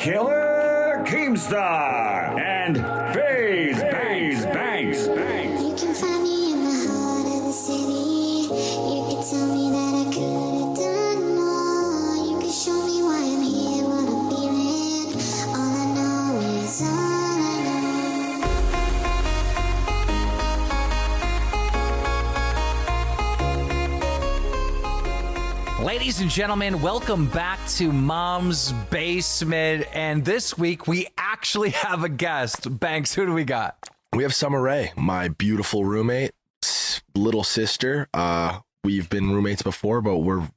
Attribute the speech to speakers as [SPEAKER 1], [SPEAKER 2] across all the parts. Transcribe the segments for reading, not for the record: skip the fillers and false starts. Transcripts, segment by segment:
[SPEAKER 1] Killer Keemstar and FaZe Banks.
[SPEAKER 2] You can find me in the heart of the city. You can tell me that I could have done more. You can show me why I'm here, what I'm feeling. All I know is all I know.
[SPEAKER 3] Ladies and gentlemen, welcome back to Mom's Basement. And this week we actually have a guest. Banks, who do we got?
[SPEAKER 4] We have Summer Rae, my beautiful roommate, little sister. We've been roommates before, but we're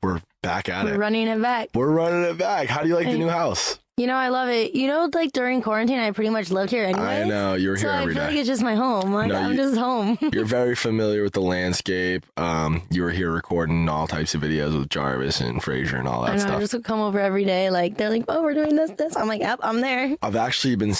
[SPEAKER 4] back at it.
[SPEAKER 5] We're running it back.
[SPEAKER 4] We're running it back. How do you like the new house?
[SPEAKER 5] You know, I love it. You know, like during quarantine, I pretty much lived here anyway.
[SPEAKER 4] I know, you're here every
[SPEAKER 5] day. I feel like
[SPEAKER 4] day.
[SPEAKER 5] it's just my home. Like, I'm just home.
[SPEAKER 4] You're very familiar with the landscape. You were here recording all types of videos with Jarvis and Fraser and all that stuff.
[SPEAKER 5] I just would come over every day. Like, they're like, oh, we're doing this. I'm like, yep, I'm there.
[SPEAKER 4] I've actually been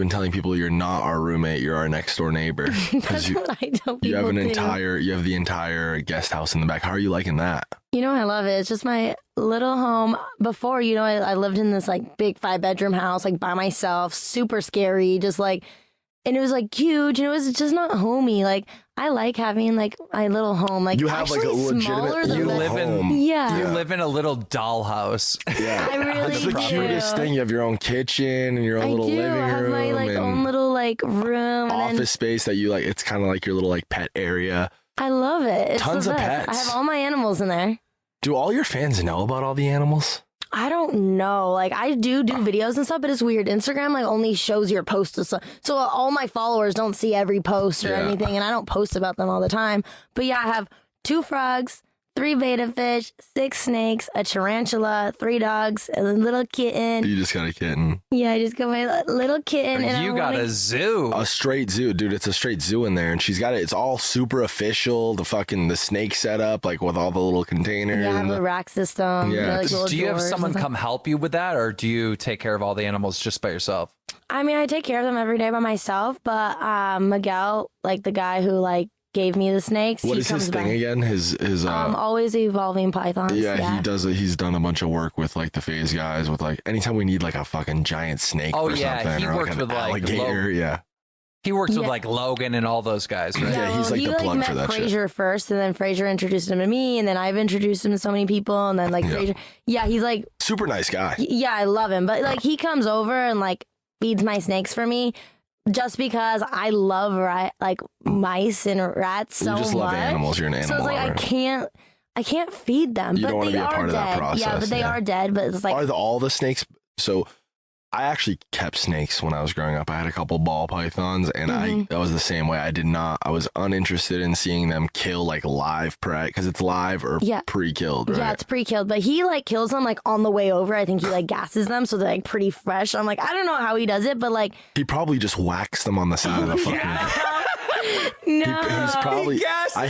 [SPEAKER 4] telling people you're not our roommate, you're our next door neighbor.
[SPEAKER 5] That's what I tell people.
[SPEAKER 4] You have
[SPEAKER 5] too.
[SPEAKER 4] you have the entire guest house in the back. How are you liking that?
[SPEAKER 5] You know, I love it. It's just my little home. Before, you know, I lived in this like big 5-bedroom house, like by myself, super scary, just like, and it was like huge and it was just not homey. Like, I like having like my little home. Like,
[SPEAKER 4] you have like a legitimate home.
[SPEAKER 5] Yeah.
[SPEAKER 3] You live in a little dollhouse.
[SPEAKER 4] Yeah.
[SPEAKER 5] I really
[SPEAKER 4] It's the
[SPEAKER 5] do.
[SPEAKER 4] cutest thing. You have your own kitchen and your own little living room.
[SPEAKER 5] I have my like
[SPEAKER 4] and
[SPEAKER 5] own little like room.
[SPEAKER 4] office space that you like. It's kind of like your little like pet area.
[SPEAKER 5] I love it. It's
[SPEAKER 4] Tons
[SPEAKER 5] the
[SPEAKER 4] of
[SPEAKER 5] best.
[SPEAKER 4] pets.
[SPEAKER 5] I have all my animals in there.
[SPEAKER 4] Do all your fans know about all the animals?
[SPEAKER 5] I don't know. Like, I do videos and stuff, but it's weird. Instagram like only shows your posts and stuff. So all my followers don't see every post or anything, and I don't post about them all the time. But yeah, I have 2 frogs, 3 betta fish, 6 snakes, a tarantula, 3 dogs, a little kitten.
[SPEAKER 4] You just got a kitten.
[SPEAKER 5] Yeah, I just got my little kitten. And
[SPEAKER 3] You got a zoo.
[SPEAKER 4] A straight zoo, dude. It's a straight zoo in there, and she's got it. It's all super official. The snake setup, like with all the little containers.
[SPEAKER 5] Yeah, I have a rack system.
[SPEAKER 4] Yeah.
[SPEAKER 5] Like, little
[SPEAKER 3] Do you have
[SPEAKER 5] drawers
[SPEAKER 3] someone
[SPEAKER 5] and stuff.
[SPEAKER 3] come help you with that, or do you take care of all the animals just by yourself?
[SPEAKER 5] I mean, I take care of them every day by myself, but Miguel, like the guy who like gave me the snakes,
[SPEAKER 4] What
[SPEAKER 5] he
[SPEAKER 4] is
[SPEAKER 5] comes
[SPEAKER 4] his
[SPEAKER 5] by.
[SPEAKER 4] thing again? His
[SPEAKER 5] Always evolving pythons.
[SPEAKER 4] yeah, he does it. He's done a bunch of work with like the FaZe guys with like anytime we need like a fucking giant snake
[SPEAKER 3] Oh,
[SPEAKER 4] or
[SPEAKER 3] yeah,
[SPEAKER 4] something
[SPEAKER 3] he
[SPEAKER 4] or
[SPEAKER 3] worked
[SPEAKER 4] like an
[SPEAKER 3] with, like,
[SPEAKER 4] alligator. Yeah.
[SPEAKER 3] He works with
[SPEAKER 5] Yeah.
[SPEAKER 3] like Logan and all those guys, right?
[SPEAKER 4] Yeah, he's like
[SPEAKER 5] he
[SPEAKER 4] the plug
[SPEAKER 5] met
[SPEAKER 4] for that shit.
[SPEAKER 5] Fraser first, and then Fraser introduced him to me, and then I've introduced him to so many people, and then like
[SPEAKER 4] Yeah.
[SPEAKER 5] Fraser, yeah, he's like,
[SPEAKER 4] Super nice guy.
[SPEAKER 5] yeah, I love him, but like he comes over and like feeds my snakes for me, just because I love like mice and rats so
[SPEAKER 4] You just
[SPEAKER 5] much.
[SPEAKER 4] love animals. You're an animal
[SPEAKER 5] So it's like
[SPEAKER 4] lover.
[SPEAKER 5] I can't feed them.
[SPEAKER 4] You
[SPEAKER 5] but
[SPEAKER 4] don't wanna
[SPEAKER 5] they
[SPEAKER 4] be a
[SPEAKER 5] are
[SPEAKER 4] part of that
[SPEAKER 5] dead.
[SPEAKER 4] process,
[SPEAKER 5] Yeah, but they
[SPEAKER 4] yeah.
[SPEAKER 5] are dead. But it's like
[SPEAKER 4] Are all the snakes? So I actually kept snakes when I was growing up. I had a couple ball pythons, and
[SPEAKER 5] Mm-hmm.
[SPEAKER 4] I was the same way. I was uninterested in seeing them kill like live prey because it's live or
[SPEAKER 5] Yeah.
[SPEAKER 4] pre-killed, right?
[SPEAKER 5] yeah, it's pre-killed, but he like kills them like on the way over. I think he like gasses them so they're like pretty fresh. I'm like, I don't know how he does it, but like
[SPEAKER 4] He probably just whacks them on the side of the fucking.
[SPEAKER 5] no.
[SPEAKER 4] He's probably. I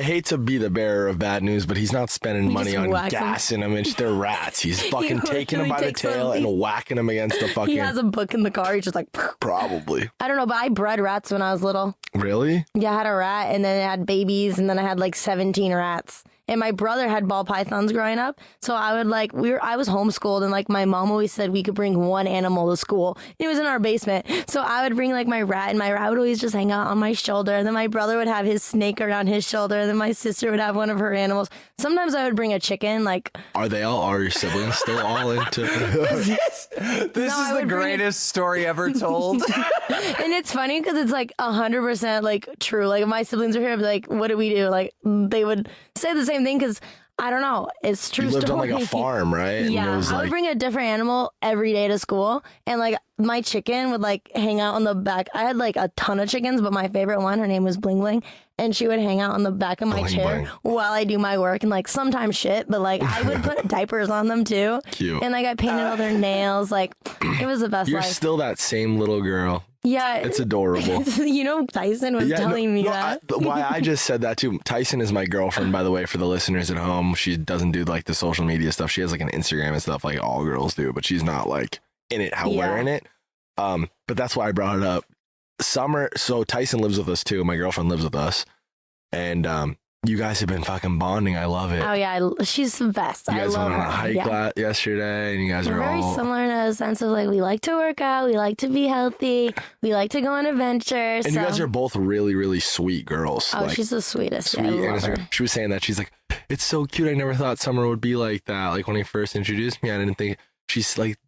[SPEAKER 4] hate to be the bearer of bad news, but he's not spending money
[SPEAKER 5] just
[SPEAKER 4] on
[SPEAKER 5] whacks 'em.
[SPEAKER 4] gassing them. They're rats. He's fucking taking them
[SPEAKER 5] literally
[SPEAKER 4] by the
[SPEAKER 5] takes
[SPEAKER 4] tail
[SPEAKER 5] them.
[SPEAKER 4] and whacking them against the fucking.
[SPEAKER 5] He has a book in the car. He's just like,
[SPEAKER 4] Probably.
[SPEAKER 5] I don't know, but I bred rats when I was little.
[SPEAKER 4] Really?
[SPEAKER 5] Yeah, I had a rat, and then it had babies, and then I had like 17 rats. And my brother had ball pythons growing up, so I would like I was homeschooled, and like my mom always said we could bring one animal to school. It was in our basement, so I would bring like my rat, and my rat would always just hang out on my shoulder. And then my brother would have his snake around his shoulder, and then my sister would have one of her animals. Sometimes I would bring a chicken, like
[SPEAKER 4] Are your siblings still all into?
[SPEAKER 3] This
[SPEAKER 5] I
[SPEAKER 3] is the
[SPEAKER 5] would bring it-
[SPEAKER 3] greatest story ever told.
[SPEAKER 5] and it's funny because it's like 100% like true. Like if my siblings were here, I'd be like, what do we do? Like they would say the same thing because I don't know. It's true
[SPEAKER 4] You lived on
[SPEAKER 5] story.
[SPEAKER 4] like a farm, right? And
[SPEAKER 5] Yeah,
[SPEAKER 4] it was
[SPEAKER 5] I would
[SPEAKER 4] like,
[SPEAKER 5] bring a different animal every day to school, and like my chicken would like hang out on the back. I had like a ton of chickens, but my favorite one, her name was Bling Bling, and she would hang out on the back of my
[SPEAKER 4] Bling
[SPEAKER 5] chair
[SPEAKER 4] Bling.
[SPEAKER 5] while I do my work, and like sometimes shit, but like I would put diapers on them too.
[SPEAKER 4] Cute.
[SPEAKER 5] And like I painted all their nails. Like it was the best
[SPEAKER 4] You're
[SPEAKER 5] life.
[SPEAKER 4] still that same little girl.
[SPEAKER 5] Yeah,
[SPEAKER 4] It's adorable.
[SPEAKER 5] you know, Tyson was telling me that.
[SPEAKER 4] Why I just said that too. Tyson is my girlfriend, by the way, for the listeners at home. She doesn't do like the social media stuff. She has like an Instagram and stuff like all girls do, but she's not like in it how we're in it. But that's why I brought it up. So Tyson lives with us too. My girlfriend lives with us, and You guys have been fucking bonding. I love it.
[SPEAKER 5] Oh yeah, she's the best.
[SPEAKER 4] You guys
[SPEAKER 5] I love
[SPEAKER 4] went on
[SPEAKER 5] her.
[SPEAKER 4] a hike yesterday, and you guys
[SPEAKER 5] We're
[SPEAKER 4] are
[SPEAKER 5] very
[SPEAKER 4] all
[SPEAKER 5] similar in a sense of like we like to work out, we like to be healthy, we like to go on adventures.
[SPEAKER 4] And you guys are both really, really sweet girls.
[SPEAKER 5] Oh,
[SPEAKER 4] like,
[SPEAKER 5] she's the sweetest.
[SPEAKER 4] sweet.
[SPEAKER 5] Yeah, I love
[SPEAKER 4] And
[SPEAKER 5] her.
[SPEAKER 4] she was saying that she's like, it's so cute. I never thought Summer would be like that. Like when he first introduced me, I didn't think she's like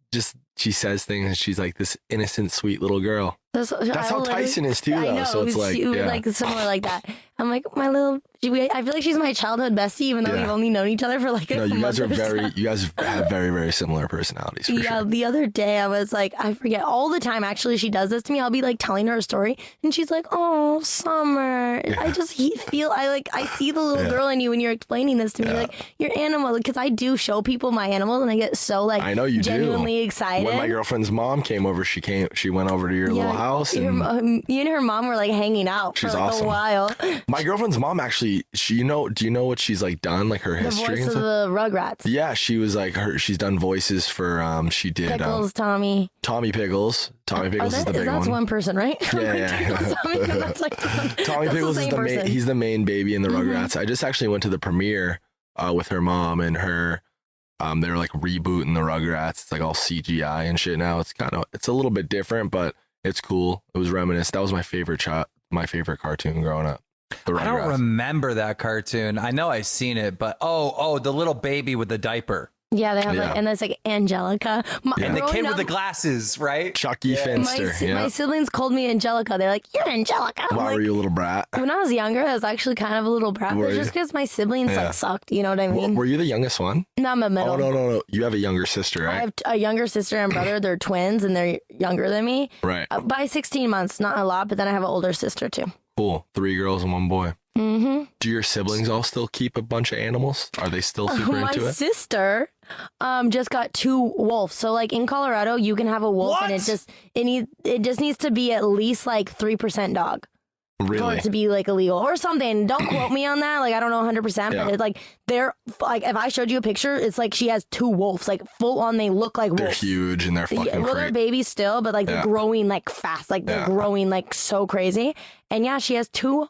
[SPEAKER 4] she says things and she's like this innocent, sweet little girl. That's how Tyson is too,
[SPEAKER 5] I
[SPEAKER 4] though.
[SPEAKER 5] know,
[SPEAKER 4] So it's like, yeah.
[SPEAKER 5] like similar like that. I'm like my little. I feel like she's my childhood bestie, even though
[SPEAKER 4] Yeah.
[SPEAKER 5] we've only known each other for like a
[SPEAKER 4] No, you guys
[SPEAKER 5] month
[SPEAKER 4] are
[SPEAKER 5] or so.
[SPEAKER 4] you guys have very, very similar personalities for
[SPEAKER 5] Yeah,
[SPEAKER 4] sure.
[SPEAKER 5] the other day I was like, I forget all the time. Actually, she does this to me. I'll be like telling her a story, and she's like, "Oh, Summer." I just feel I see the little girl in you when you're explaining this to me, like your animal. Because I do show people my animals, and I get so like
[SPEAKER 4] I know you
[SPEAKER 5] genuinely
[SPEAKER 4] do.
[SPEAKER 5] excited.
[SPEAKER 4] When my girlfriend's mom came over, she went over to your little house,
[SPEAKER 5] you
[SPEAKER 4] and
[SPEAKER 5] and her mom were like hanging out
[SPEAKER 4] She's
[SPEAKER 5] for like
[SPEAKER 4] awesome.
[SPEAKER 5] a while.
[SPEAKER 4] my girlfriend's mom actually, do you know what she's like done, like her
[SPEAKER 5] The
[SPEAKER 4] history
[SPEAKER 5] voice
[SPEAKER 4] and
[SPEAKER 5] of
[SPEAKER 4] stuff?
[SPEAKER 5] the Rugrats.
[SPEAKER 4] Yeah, she was like she's done voices for she did
[SPEAKER 5] Pickles, Tommy.
[SPEAKER 4] Tommy Pickles. Tommy Pickles is the big
[SPEAKER 5] That's one person, right?
[SPEAKER 4] Yeah.
[SPEAKER 5] Pickles, Tommy, that's like
[SPEAKER 4] Tommy
[SPEAKER 5] that's
[SPEAKER 4] Pickles
[SPEAKER 5] the
[SPEAKER 4] is
[SPEAKER 5] same
[SPEAKER 4] the main.
[SPEAKER 5] person.
[SPEAKER 4] He's the main baby in the Rugrats. I just actually went to the premiere with her mom and her. They're like rebooting the Rugrats. It's like all CGI and shit now. It's a little bit different, but it's cool. It was reminiscent. That was my favorite my favorite cartoon growing up. The
[SPEAKER 3] I don't
[SPEAKER 4] Rugrats.
[SPEAKER 3] remember that cartoon. I know I've seen it, but the little baby with the diaper
[SPEAKER 5] Yeah, they have
[SPEAKER 4] Yeah.
[SPEAKER 5] like, and that's like Angelica.
[SPEAKER 3] and the
[SPEAKER 5] growing
[SPEAKER 3] kid with
[SPEAKER 5] up,
[SPEAKER 3] the glasses, right?
[SPEAKER 4] Chucky Finster.
[SPEAKER 5] my siblings called me Angelica. They're like, "You're Angelica." I'm
[SPEAKER 4] Why
[SPEAKER 5] like,
[SPEAKER 4] were you a little brat?
[SPEAKER 5] when I was younger, I was actually kind of a little brat,
[SPEAKER 4] Were
[SPEAKER 5] but
[SPEAKER 4] you?
[SPEAKER 5] just because my siblings
[SPEAKER 4] Yeah.
[SPEAKER 5] like sucked, you know what I mean?
[SPEAKER 4] Were you the youngest one?
[SPEAKER 5] No, I'm a middle.
[SPEAKER 4] Oh no! You have a younger sister,
[SPEAKER 5] I
[SPEAKER 4] right?
[SPEAKER 5] have a younger sister and brother. They're twins and they're younger than me
[SPEAKER 4] Right.
[SPEAKER 5] by 16 months. Not a lot, but then I have an older sister too.
[SPEAKER 4] Cool. 3 girls and 1 boy.
[SPEAKER 5] Mm-hmm.
[SPEAKER 4] Do your siblings all still keep a bunch of animals? Are they still super
[SPEAKER 5] My
[SPEAKER 4] into it?
[SPEAKER 5] sister just got 2 wolves. So like in Colorado, you can have a wolf and
[SPEAKER 3] What?
[SPEAKER 5] it just needs to be at least like 3% dog. For
[SPEAKER 4] Really?
[SPEAKER 5] it to be like illegal or something. Don't quote me on that. Like I don't know 100%,
[SPEAKER 4] Yeah.
[SPEAKER 5] but it's like they're like if I showed you a picture, it's like she has 2 wolves, like full on. They look like
[SPEAKER 4] They're
[SPEAKER 5] wolves.
[SPEAKER 4] huge and they're fucking
[SPEAKER 5] Yeah, well, they're
[SPEAKER 4] crazy.
[SPEAKER 5] babies still, but like
[SPEAKER 4] Yeah.
[SPEAKER 5] they're growing like fast. Like they're
[SPEAKER 4] Yeah.
[SPEAKER 5] growing like so crazy. And yeah, she has 2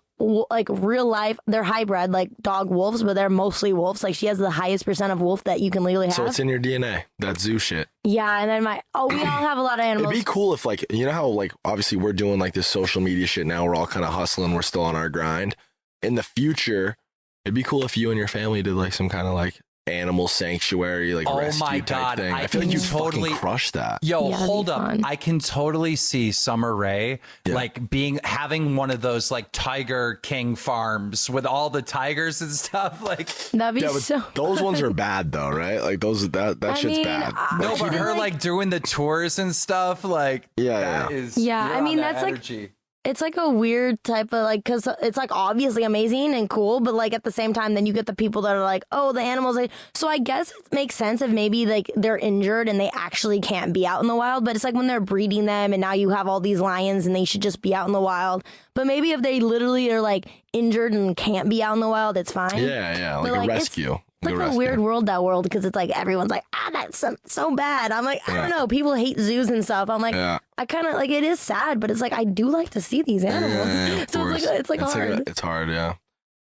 [SPEAKER 5] like real life. They're hybrid like dog wolves, but they're mostly wolves. Like she has the highest percent of wolf that you can legally have.
[SPEAKER 4] So it's in your DNA, that zoo shit.
[SPEAKER 5] Yeah, and then we all have a lot of animals.
[SPEAKER 4] It'd be cool if like, you know how like obviously we're doing like this social media shit now. We're all kind of hustling. We're still on our grind. In the future, it'd be cool if you and your family did like some kind of like animal sanctuary, like
[SPEAKER 3] Oh
[SPEAKER 4] rescue
[SPEAKER 3] my
[SPEAKER 4] type
[SPEAKER 3] God,
[SPEAKER 4] thing.
[SPEAKER 3] I
[SPEAKER 4] I feel like
[SPEAKER 3] can
[SPEAKER 4] you'd
[SPEAKER 3] totally-
[SPEAKER 4] fucking crush that.
[SPEAKER 3] Yo,
[SPEAKER 5] Yeah, that'd
[SPEAKER 3] hold
[SPEAKER 5] be
[SPEAKER 3] up.
[SPEAKER 5] fun.
[SPEAKER 3] I can totally see Summer Rae
[SPEAKER 4] Yeah.
[SPEAKER 3] like having one of those like Tiger King farms with all the tigers and stuff. Like
[SPEAKER 5] That'd be
[SPEAKER 4] Yeah, but
[SPEAKER 5] so.
[SPEAKER 4] those ones are bad though, right? Like those that
[SPEAKER 5] I
[SPEAKER 4] shit's
[SPEAKER 5] mean,
[SPEAKER 4] bad.
[SPEAKER 3] no,
[SPEAKER 5] I
[SPEAKER 3] but
[SPEAKER 5] feel
[SPEAKER 3] her like doing the tours and stuff, like
[SPEAKER 4] Yeah,
[SPEAKER 3] that
[SPEAKER 4] yeah.
[SPEAKER 3] is
[SPEAKER 5] Yeah,
[SPEAKER 3] you're
[SPEAKER 5] I
[SPEAKER 3] on
[SPEAKER 5] mean,
[SPEAKER 3] that
[SPEAKER 5] that's like-
[SPEAKER 3] energy.
[SPEAKER 5] It's like a weird type of like, because it's like obviously amazing and cool, but like at the same time, then you get the people that are like, oh, the animals. So I guess it makes sense if maybe like they're injured and they actually can't be out in the wild. But it's like when they're breeding them and now you have all these lions and they should just be out in the wild. But maybe if they literally are like injured and can't be out in the wild, it's fine.
[SPEAKER 4] Yeah, like
[SPEAKER 5] But,
[SPEAKER 4] a
[SPEAKER 5] like,
[SPEAKER 4] rescue.
[SPEAKER 5] It's like a weird world, that world, because it's like everyone's like, that's so bad. I'm like, I don't know. People hate zoos and stuff. I'm like,
[SPEAKER 4] Yeah.
[SPEAKER 5] I kind of like it is sad, but it's like I do like to see these animals.
[SPEAKER 4] Yeah, of
[SPEAKER 5] So
[SPEAKER 4] course.
[SPEAKER 5] it's like hard.
[SPEAKER 4] It's hard, yeah.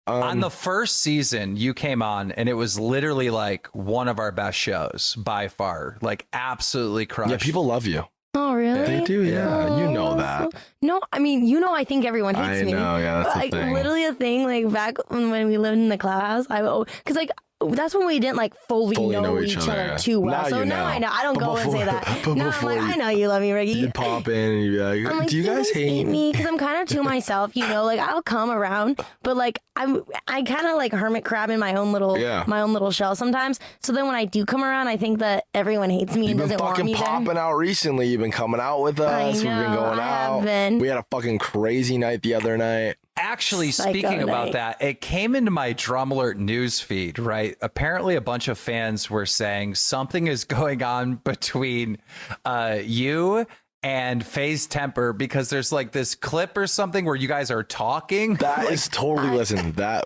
[SPEAKER 3] On the first season, you came on, and it was literally like one of our best shows by far. Like absolutely crushed.
[SPEAKER 4] yeah, people love you.
[SPEAKER 5] Oh, really?
[SPEAKER 4] They do, yeah. You know
[SPEAKER 5] Oh,
[SPEAKER 4] that.
[SPEAKER 5] No, I mean, I think everyone hates
[SPEAKER 4] I
[SPEAKER 5] me.
[SPEAKER 4] know, yeah, that's the
[SPEAKER 5] like
[SPEAKER 4] thing.
[SPEAKER 5] literally a thing. Like back when we lived in the class, because like that's when we didn't like fully know each other
[SPEAKER 4] yeah.
[SPEAKER 5] too well.
[SPEAKER 4] Now
[SPEAKER 5] so
[SPEAKER 4] you
[SPEAKER 5] now
[SPEAKER 4] know.
[SPEAKER 5] I know. I don't
[SPEAKER 4] But
[SPEAKER 5] go and say
[SPEAKER 4] before-
[SPEAKER 5] that.
[SPEAKER 4] but
[SPEAKER 5] Now I'm
[SPEAKER 4] before
[SPEAKER 5] like,
[SPEAKER 4] you-
[SPEAKER 5] I know you love me, Ricky.
[SPEAKER 4] You'd pop in and you'd be like,
[SPEAKER 5] I'm like,
[SPEAKER 4] do you guys hate
[SPEAKER 5] me? Because I'm kind of to myself, like I'll come around, but like I kind of like hermit crab in my own little shell sometimes. So then when I do come around, I think that everyone hates me and
[SPEAKER 4] You've been
[SPEAKER 5] doesn't want
[SPEAKER 4] fucking
[SPEAKER 5] me there.
[SPEAKER 4] popping out recently. You've been coming out with us. We've been
[SPEAKER 5] know,
[SPEAKER 4] going
[SPEAKER 5] I
[SPEAKER 4] out.
[SPEAKER 5] have been.
[SPEAKER 4] We had a fucking crazy night the other night.
[SPEAKER 3] Actually,
[SPEAKER 5] Psycho
[SPEAKER 3] speaking about
[SPEAKER 5] night.
[SPEAKER 3] that, it came into my Drum Alert news feed, right? Apparently, a bunch of fans were saying something is going on between you and FaZe Temper because there's like this clip or something where you guys are talking.
[SPEAKER 4] That is totally, listen, that,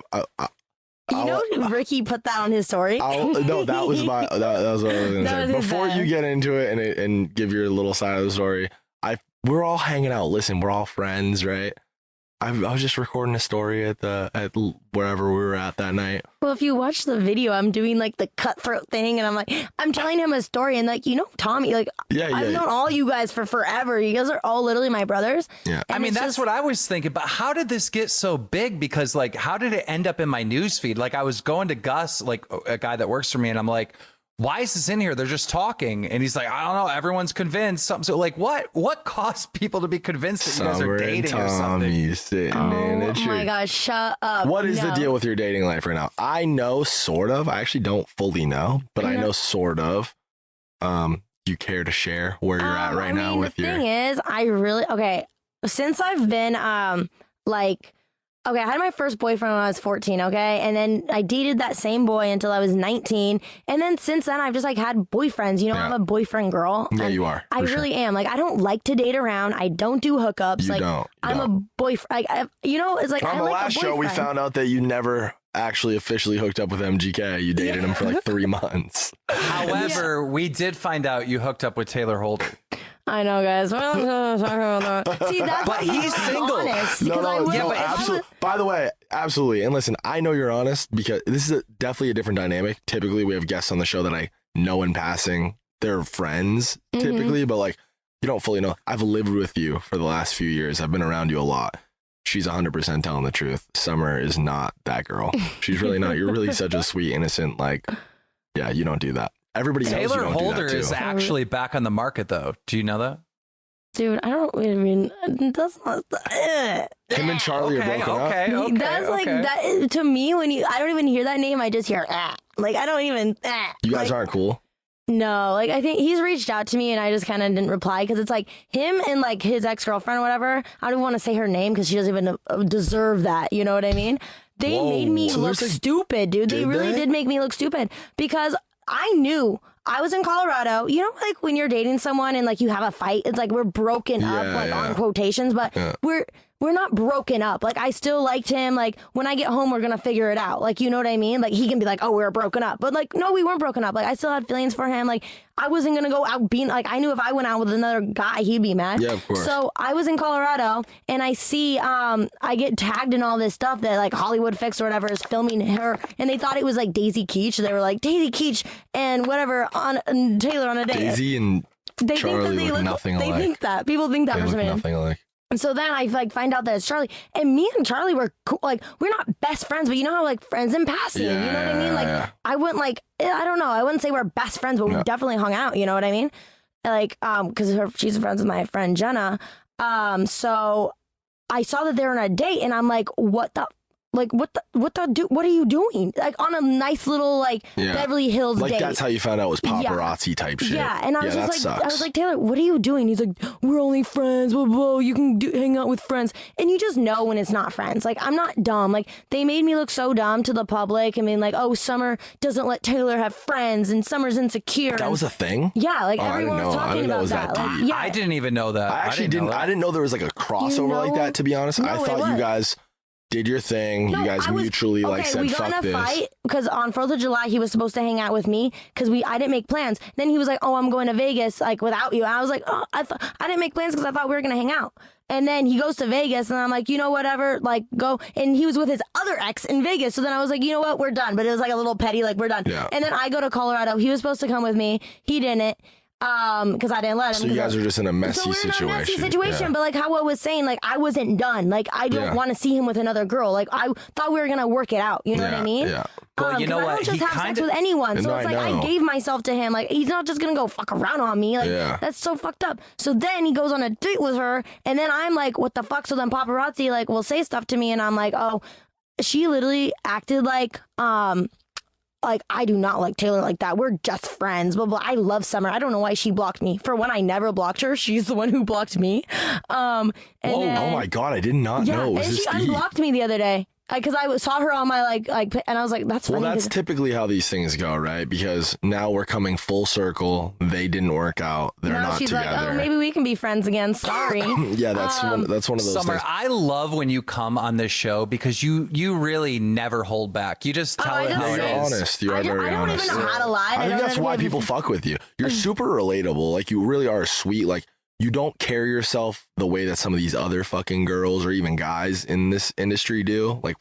[SPEAKER 5] Ricky put that on his story.
[SPEAKER 4] no, that was that was what I was going to
[SPEAKER 5] That
[SPEAKER 4] say.
[SPEAKER 5] was his
[SPEAKER 4] Before
[SPEAKER 5] bad.
[SPEAKER 4] you get into it and give your little side of the story, we're all hanging out. Listen, we're all friends, right? I was just recording a story at wherever we were at that night.
[SPEAKER 5] Well, if you watch the video, I'm doing like the cutthroat thing, and I'm telling him a story, and like, you know, Tommy, like, I've known all you guys for forever. You guys are all literally my brothers.
[SPEAKER 4] Yeah.
[SPEAKER 3] I mean, that's what I was thinking, but how did this get so big? Because like, how did it end up in my news feed? Like, I was going to Gus, like a guy that works for me, and I'm like, why is this in here? They're just talking. And he's like, I don't know. Everyone's convinced something. So like, what caused people to be convinced that you guys are dating or something?
[SPEAKER 4] Sitting in a
[SPEAKER 5] Oh
[SPEAKER 4] tree.
[SPEAKER 5] my gosh, shut up.
[SPEAKER 4] What is the
[SPEAKER 5] No.
[SPEAKER 4] deal with your dating life right now? I know sort of. I actually don't fully know, but I know sort of. You care to share where you're at right now with
[SPEAKER 5] the
[SPEAKER 4] your...
[SPEAKER 5] thing is, since I've been I had my first boyfriend when I was 14, okay? And then I dated that same boy until I was 19. And then since then, I've just like had boyfriends. You know, I'm a boyfriend girl.
[SPEAKER 4] Yeah,
[SPEAKER 5] and
[SPEAKER 4] you are.
[SPEAKER 5] I really am. Like, I don't like to date around. I don't do hookups.
[SPEAKER 4] You
[SPEAKER 5] like,
[SPEAKER 4] don't.
[SPEAKER 5] I'm a boyfriend. It's like,
[SPEAKER 4] On
[SPEAKER 5] I
[SPEAKER 4] the
[SPEAKER 5] like
[SPEAKER 4] last
[SPEAKER 5] a
[SPEAKER 4] show, we
[SPEAKER 5] boyfriend.
[SPEAKER 4] found out that you never actually officially hooked up with MGK. You dated him for like 3 months.
[SPEAKER 3] However, we did find out you hooked up with Taylor Holder.
[SPEAKER 5] I know, guys. See, that's
[SPEAKER 3] But
[SPEAKER 5] why you
[SPEAKER 3] he's
[SPEAKER 5] know I'm
[SPEAKER 3] single.
[SPEAKER 5] honest, because I will-
[SPEAKER 4] absolutely. By the way, absolutely. And listen, I know you're honest because this is definitely a different dynamic. Typically, we have guests on the show that I know in passing. They're friends typically, but like you don't fully know. I've lived with you for the last few years. I've been around you a lot. She's 100% telling the truth. Summer is not that girl. She's really not. You're really such a sweet, innocent, like, yeah, you don't do that. Everybody knows you
[SPEAKER 3] Taylor
[SPEAKER 4] don't
[SPEAKER 3] Holder
[SPEAKER 4] do that too.
[SPEAKER 3] is actually back on the market, though. Do you know that?
[SPEAKER 5] Dude, I don't. I mean, that's not.
[SPEAKER 4] Him and Charlie are broken up.
[SPEAKER 5] That's like that to me. When I don't even hear that name, I just hear like I don't even.
[SPEAKER 4] You guys aren't cool.
[SPEAKER 5] No, like I think he's reached out to me and I just kind of didn't reply because it's like him and like his ex-girlfriend or whatever. I don't want to say her name because she doesn't even deserve that. You know what I mean? They made me
[SPEAKER 4] So
[SPEAKER 5] look
[SPEAKER 4] there's, like,
[SPEAKER 5] stupid, dude. They
[SPEAKER 4] did
[SPEAKER 5] really
[SPEAKER 4] they?
[SPEAKER 5] did make me look stupid because I knew I was in Colorado. You know, like when you're dating someone and like you have a fight, it's like we're broken up, like on quotations, but we're not broken up. Like I still liked him. Like when I get home, we're gonna figure it out. Like, you know what I mean? Like he can be like, oh, we were broken up, but like no, we weren't broken up. Like I still had feelings for him. Like I wasn't gonna go out being like I knew if I went out with another guy, he'd be mad.
[SPEAKER 4] Yeah, of course.
[SPEAKER 5] So I was in Colorado and I see I get tagged in all this stuff that like Hollywood Fix or whatever is filming her, and they thought it was like Daisy Keech. They were like Daisy Keech and whatever on Taylor on a date.
[SPEAKER 4] Daisy and
[SPEAKER 5] They
[SPEAKER 4] Charlie
[SPEAKER 5] think that they
[SPEAKER 4] look
[SPEAKER 5] look
[SPEAKER 4] nothing
[SPEAKER 5] They
[SPEAKER 4] alike.
[SPEAKER 5] think that people think that
[SPEAKER 4] They
[SPEAKER 5] for
[SPEAKER 4] look
[SPEAKER 5] some reason.
[SPEAKER 4] nothing alike.
[SPEAKER 5] And so then I like find out that it's Charlie, and me and Charlie were cool. Like we're not best friends, but you know how like friends in passing. You know what I mean? Like I wouldn't like I don't know. I wouldn't say we're best friends, but we definitely hung out. You know what I mean? Like because she's friends with my friend Jenna. So I saw that they were on a date, and I'm like, what are you doing? Like on a nice little like Beverly Hills
[SPEAKER 4] Like
[SPEAKER 5] date.
[SPEAKER 4] that's how you found out it was paparazzi type shit.
[SPEAKER 5] Yeah, and I was
[SPEAKER 4] that
[SPEAKER 5] just like,
[SPEAKER 4] sucks.
[SPEAKER 5] I was like, Taylor, what are you doing? He's like, we're only friends. Blah, blah. You can hang out with friends, and you just know when it's not friends. Like I'm not dumb. Like they made me look so dumb to the public. I mean, like, oh, Summer doesn't let Taylor have friends, and Summer's insecure.
[SPEAKER 4] That was a thing?
[SPEAKER 5] Yeah, like
[SPEAKER 4] Oh, I
[SPEAKER 5] everyone
[SPEAKER 4] didn't
[SPEAKER 5] was
[SPEAKER 4] know. I
[SPEAKER 5] talking
[SPEAKER 4] didn't know it
[SPEAKER 5] about
[SPEAKER 4] was that
[SPEAKER 5] Like,
[SPEAKER 4] deep.
[SPEAKER 5] yeah,
[SPEAKER 3] I didn't even know that.
[SPEAKER 4] I actually didn't. I didn't know there was like a crossover
[SPEAKER 5] You
[SPEAKER 4] like
[SPEAKER 5] know?
[SPEAKER 4] that. To be honest,
[SPEAKER 5] No,
[SPEAKER 4] I
[SPEAKER 5] it
[SPEAKER 4] thought you
[SPEAKER 5] was.
[SPEAKER 4] guys did your thing.
[SPEAKER 5] No,
[SPEAKER 4] you guys
[SPEAKER 5] I was-
[SPEAKER 4] mutually like
[SPEAKER 5] okay,
[SPEAKER 4] said,
[SPEAKER 5] we got
[SPEAKER 4] "Fuck
[SPEAKER 5] in a
[SPEAKER 4] this."
[SPEAKER 5] fight because on 4th of July he was supposed to hang out with me because I didn't make plans. Then he was like, "Oh, I'm going to Vegas like without you." I was like, "Oh, I didn't make plans because I thought we were gonna hang out." And then he goes to Vegas, and I'm like, you know, whatever, like go. And he was with his other ex in Vegas, so then I was like, you know what, we're done. But it was like a little petty, like we're done.
[SPEAKER 4] Yeah.
[SPEAKER 5] And then I go to Colorado. He was supposed to come with me. He didn't. Because I didn't let him.
[SPEAKER 4] So you guys are just in a messy
[SPEAKER 5] So we're in
[SPEAKER 4] situation.
[SPEAKER 5] a messy situation,
[SPEAKER 4] Yeah.
[SPEAKER 5] but like how I was saying, like I wasn't done. Like I don't
[SPEAKER 4] Yeah.
[SPEAKER 5] want to see him with another girl. Like I thought we were gonna work it out. You know what I mean?
[SPEAKER 4] Yeah.
[SPEAKER 3] Well, you know
[SPEAKER 5] 'cause I
[SPEAKER 3] what?
[SPEAKER 5] don't just
[SPEAKER 3] He
[SPEAKER 5] have sex
[SPEAKER 3] kinda-
[SPEAKER 5] with anyone. So
[SPEAKER 4] No,
[SPEAKER 5] it's
[SPEAKER 4] I
[SPEAKER 5] like I
[SPEAKER 4] know.
[SPEAKER 5] gave myself to him. Like he's not just gonna go fuck around on me. Like
[SPEAKER 4] Yeah.
[SPEAKER 5] that's so fucked up. So then he goes on a date with her, and then I'm like, what the fuck? So then paparazzi like will say stuff to me, and I'm like, oh, she literally acted like I do not like Taylor like that. We're just friends. Blah, blah. I love Summer. I don't know why she blocked me. For one, I never blocked her. She's the one who blocked me. And
[SPEAKER 4] Oh,
[SPEAKER 5] then,
[SPEAKER 4] oh my god, I did not
[SPEAKER 5] yeah,
[SPEAKER 4] know. It was
[SPEAKER 5] and
[SPEAKER 4] this
[SPEAKER 5] she
[SPEAKER 4] deep.
[SPEAKER 5] unblocked me the other day because I saw her on my like, and I was like, that's
[SPEAKER 4] Well,
[SPEAKER 5] funny.
[SPEAKER 4] that's
[SPEAKER 5] 'cause-
[SPEAKER 4] typically how these things go, right? Because now we're coming full circle. They didn't work out. They're
[SPEAKER 5] now
[SPEAKER 4] not
[SPEAKER 5] she's
[SPEAKER 4] together.
[SPEAKER 5] like, oh, maybe we can be friends again. Sorry.
[SPEAKER 4] Yeah, that's one of those
[SPEAKER 3] Summer,
[SPEAKER 4] things.
[SPEAKER 3] I love when you come on this show because you really never hold back. You just tell
[SPEAKER 5] I
[SPEAKER 3] it
[SPEAKER 5] just
[SPEAKER 3] how it
[SPEAKER 5] say-
[SPEAKER 4] You're
[SPEAKER 3] is.
[SPEAKER 4] honest. You are
[SPEAKER 5] I
[SPEAKER 4] very
[SPEAKER 5] don't
[SPEAKER 4] honest.
[SPEAKER 5] even know how to lie.
[SPEAKER 4] I think
[SPEAKER 5] don't
[SPEAKER 4] that's
[SPEAKER 5] even
[SPEAKER 4] why
[SPEAKER 5] have-
[SPEAKER 4] people fuck with you. You're super relatable. Like you really are sweet. Like you don't carry yourself the way that some of these other fucking girls or even guys in this industry do, like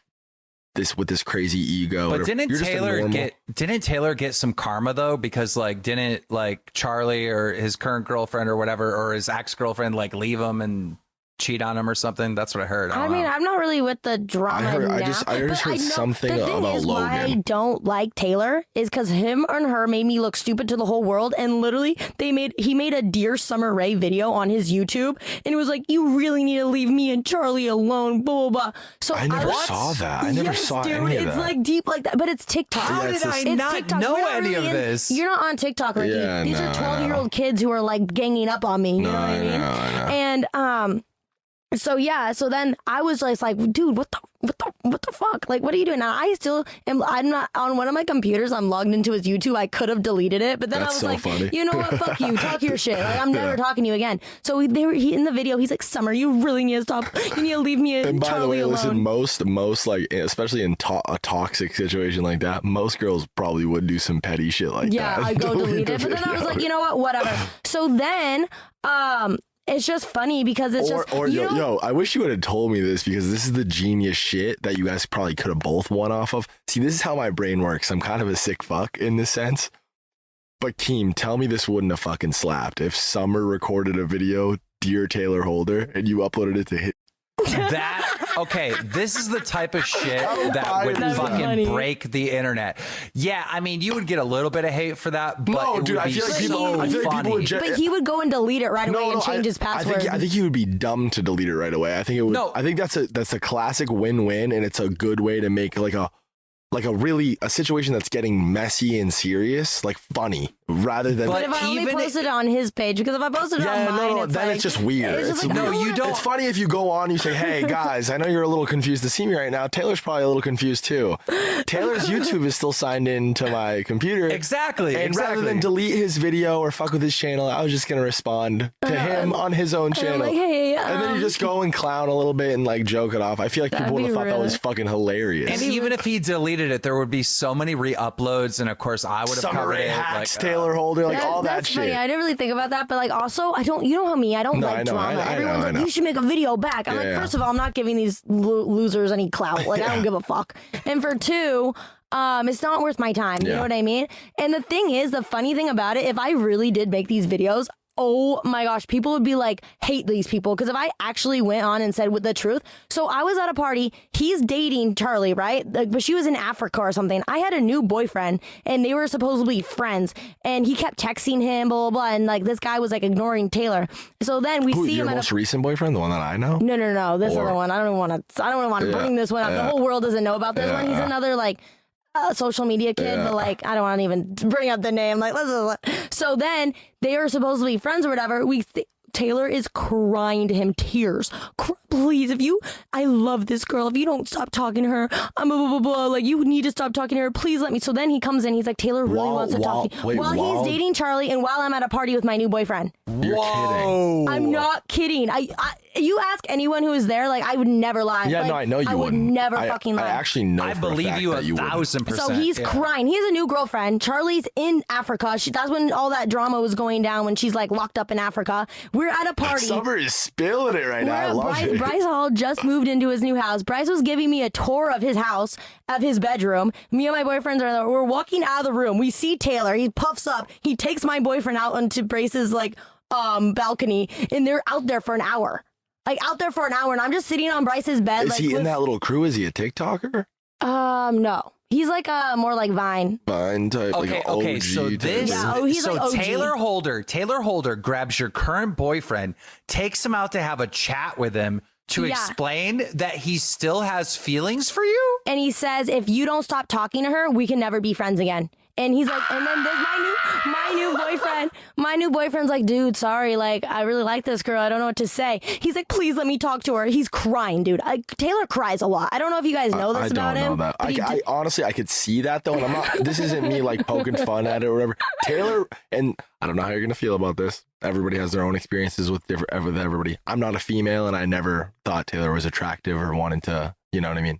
[SPEAKER 4] this with this crazy ego.
[SPEAKER 3] But
[SPEAKER 4] You're just a normal-
[SPEAKER 3] didn't Taylor get some karma though? Because like didn't like Charlie or his current girlfriend or whatever, or his ex-girlfriend like leave him and cheat on him or something? That's what I heard.
[SPEAKER 5] I mean, I'm not really with the drama
[SPEAKER 4] I
[SPEAKER 5] now.
[SPEAKER 4] just
[SPEAKER 5] but
[SPEAKER 4] heard something
[SPEAKER 5] the thing
[SPEAKER 4] about
[SPEAKER 5] is why I
[SPEAKER 4] Logan.
[SPEAKER 5] don't like Taylor is because him and her made me look stupid to the whole world. And literally, he made a Dear Summer Rae video on his YouTube, and it was like, "You really need to leave me and Charlie alone." Blah blah blah. So
[SPEAKER 4] I never saw that. I never saw
[SPEAKER 5] dude,
[SPEAKER 4] any of
[SPEAKER 5] it's
[SPEAKER 4] that.
[SPEAKER 5] like deep like that, but it's TikTok.
[SPEAKER 3] How
[SPEAKER 4] Yeah,
[SPEAKER 3] did
[SPEAKER 4] it's
[SPEAKER 3] I
[SPEAKER 4] just-
[SPEAKER 3] not
[SPEAKER 5] TikTok.
[SPEAKER 3] know
[SPEAKER 5] You're not
[SPEAKER 3] any
[SPEAKER 5] really
[SPEAKER 3] of this?
[SPEAKER 5] You're not on TikTok, Ricky.
[SPEAKER 4] Yeah,
[SPEAKER 5] These
[SPEAKER 4] no,
[SPEAKER 5] are
[SPEAKER 4] I
[SPEAKER 5] 12-year-old kids who are like ganging up on me. You know what I mean?
[SPEAKER 4] I know.
[SPEAKER 5] And so yeah, so then I was just like, dude, what the fuck? Like, what are you doing now? I'm not on one of my computers. I'm logged into his YouTube. I could have deleted it, but then
[SPEAKER 4] That's
[SPEAKER 5] I was
[SPEAKER 4] so
[SPEAKER 5] like,
[SPEAKER 4] funny.
[SPEAKER 5] you know what? Fuck you. Talk your shit. Like, I'm never talking to you again. So he in the video, he's like, Summer, you really need to stop. You need to leave me and
[SPEAKER 4] And by the
[SPEAKER 5] Charlie
[SPEAKER 4] way,
[SPEAKER 5] alone.
[SPEAKER 4] listen, most like, especially in a toxic situation like that, most girls probably would do some petty shit like
[SPEAKER 5] Yeah,
[SPEAKER 4] that.
[SPEAKER 5] I go delete it. But then I was like, you know what? Whatever. So then, it's just funny because it's just
[SPEAKER 4] Yo, I wish you would have told me this, because this is the genius shit that you guys probably could have both won off of. See, this is how my brain works. I'm kind of a sick fuck in this sense. But Keem, tell me this wouldn't have fucking slapped if Summer recorded a video, Dear Taylor Holder, and you uploaded it to his.
[SPEAKER 3] Okay, this is the type of shit that
[SPEAKER 4] fire
[SPEAKER 3] would
[SPEAKER 4] is that?
[SPEAKER 3] fucking
[SPEAKER 5] Funny.
[SPEAKER 3] break the internet. Yeah, I mean, you would get a little bit of hate for that, but
[SPEAKER 4] No,
[SPEAKER 3] it
[SPEAKER 4] dude,
[SPEAKER 3] would
[SPEAKER 4] I
[SPEAKER 3] be
[SPEAKER 4] feel like people-
[SPEAKER 3] so
[SPEAKER 4] I feel like people would
[SPEAKER 3] funny.
[SPEAKER 5] but he would go and delete it right away and change his password.
[SPEAKER 4] I think he would be dumb to delete it right away. I think it would.
[SPEAKER 3] No.
[SPEAKER 4] I think that's a classic win-win, and it's a good way to make like a situation that's getting messy and serious, like funny, rather than.
[SPEAKER 5] But if I only
[SPEAKER 3] even
[SPEAKER 5] posted it on his page, because if I posted it on mine, it's
[SPEAKER 4] then
[SPEAKER 5] like,
[SPEAKER 4] it's just weird.
[SPEAKER 5] It's just like,
[SPEAKER 3] No,
[SPEAKER 5] I don't
[SPEAKER 3] you
[SPEAKER 5] wanna-
[SPEAKER 3] don't.
[SPEAKER 4] It's funny if you go on, you say, "Hey guys, I know you're a little confused to see me right now. Taylor's probably a little confused too. Taylor's YouTube is still signed into my computer."
[SPEAKER 3] Exactly.
[SPEAKER 4] And rather than delete his video or fuck with his channel, I was just gonna respond to him on his own
[SPEAKER 5] And I'm
[SPEAKER 4] channel.
[SPEAKER 5] like, hey,
[SPEAKER 4] And then you just go and clown a little bit and like joke it off. I feel like
[SPEAKER 5] That'd
[SPEAKER 4] people would have
[SPEAKER 5] be
[SPEAKER 4] thought that
[SPEAKER 5] really-
[SPEAKER 4] was fucking hilarious.
[SPEAKER 3] And even if he deleted it, there would be so many re-uploads, and of course, I would have
[SPEAKER 4] Summer
[SPEAKER 3] covered
[SPEAKER 4] Rae
[SPEAKER 3] it.
[SPEAKER 4] hacks,
[SPEAKER 3] Like,
[SPEAKER 4] Taylor Holder, like all that
[SPEAKER 5] that's
[SPEAKER 4] shit.
[SPEAKER 5] funny. I didn't really think about that, but like also, you know how me, I don't
[SPEAKER 4] No,
[SPEAKER 5] like
[SPEAKER 4] I know,
[SPEAKER 5] drama.
[SPEAKER 4] I
[SPEAKER 5] Everyone's
[SPEAKER 4] know.
[SPEAKER 5] like, you should make a video back. I'm
[SPEAKER 4] Yeah,
[SPEAKER 5] like,
[SPEAKER 4] yeah.
[SPEAKER 5] first of all, I'm not giving these losers any clout. Like, I don't give a fuck. And for two, it's not worth my time. You
[SPEAKER 4] Yeah.
[SPEAKER 5] know what I mean? And the thing is, the funny thing about it, if I really did make these videos, oh my gosh, people would be like, hate these people. Because if I actually went on and said with the truth, so I was at a party, he's dating Charlie, right? Like, but she was in Africa or something. I had a new boyfriend and they were supposedly friends, and he kept texting him, blah, blah, blah. And like this guy was like ignoring Taylor. So then we
[SPEAKER 4] Who,
[SPEAKER 5] see
[SPEAKER 4] your
[SPEAKER 5] him at
[SPEAKER 4] most
[SPEAKER 5] a
[SPEAKER 4] recent boyfriend, the one that I know?
[SPEAKER 5] no. This
[SPEAKER 4] Or-
[SPEAKER 5] other one. I don't want to
[SPEAKER 4] Yeah,
[SPEAKER 5] bring this one up. The
[SPEAKER 4] yeah.
[SPEAKER 5] whole world doesn't know about this one. He's
[SPEAKER 4] Yeah.
[SPEAKER 5] another like social media kid, but like I don't want to even bring up the name. Like so then they are supposed to be friends or whatever. Taylor is crying to him, tears. Please, I love this girl. If you don't stop talking to her, I'm blah, blah, blah, blah. Like, you need to stop talking to her. Please let me. So then he comes in. He's like, Taylor really wants to talk to you. While he's dating Charlie and while I'm at a party with my new boyfriend.
[SPEAKER 4] You're kidding.
[SPEAKER 5] I'm not kidding. You ask anyone who is there, like, I would never lie.
[SPEAKER 4] Yeah,
[SPEAKER 5] like,
[SPEAKER 4] no, I know you
[SPEAKER 5] I would
[SPEAKER 4] wouldn't.
[SPEAKER 5] never fucking lie.
[SPEAKER 4] I actually know.
[SPEAKER 3] I
[SPEAKER 4] for a
[SPEAKER 3] believe
[SPEAKER 4] fact
[SPEAKER 3] you
[SPEAKER 4] that you wouldn't.
[SPEAKER 3] 1,000%.
[SPEAKER 5] So he's
[SPEAKER 3] yeah.
[SPEAKER 5] crying. He has a new girlfriend. Charlie's in Africa. That's when all that drama was going down, when she's like locked up in Africa. We're at a party.
[SPEAKER 4] Summer is spilling it right now. I love it.
[SPEAKER 5] Bryce Hall just moved into his new house. Bryce was giving me a tour of his house, of his bedroom. Me and my boyfriend are there. We're walking out of the room. We see Taylor. He puffs up. He takes my boyfriend out onto Bryce's like balcony, and they're out there for an hour. Like out there for an hour, and I'm just sitting on Bryce's bed.
[SPEAKER 4] Is
[SPEAKER 5] like,
[SPEAKER 4] he in that little crew? Is he a TikToker?
[SPEAKER 5] No. He's like more like Vine.
[SPEAKER 4] Vine type, like an
[SPEAKER 3] Okay.
[SPEAKER 4] OG
[SPEAKER 3] So
[SPEAKER 4] type
[SPEAKER 3] this,
[SPEAKER 4] of-
[SPEAKER 5] Yeah, oh, he's
[SPEAKER 3] so
[SPEAKER 5] like OG.
[SPEAKER 3] Taylor Holder grabs your current boyfriend, takes him out to have a chat with him to
[SPEAKER 5] Yeah.
[SPEAKER 3] explain that he still has feelings for you.
[SPEAKER 5] And he says, if you don't stop talking to her, we can never be friends again. And he's like, and then there's my new boyfriend's like, dude, sorry, like, I really like this girl. I don't know what to say. He's like, please let me talk to her. He's crying, dude. Taylor cries a lot. I don't know if you guys know this about him.
[SPEAKER 4] I don't know that.
[SPEAKER 5] but he
[SPEAKER 4] I honestly, I could see that though, and I'm not. This isn't me like poking fun at it or whatever. Taylor, and I don't know how you're gonna feel about this. Everybody has their own experiences with everybody. I'm not a female, and I never thought Taylor was attractive or wanted to, you know what I mean,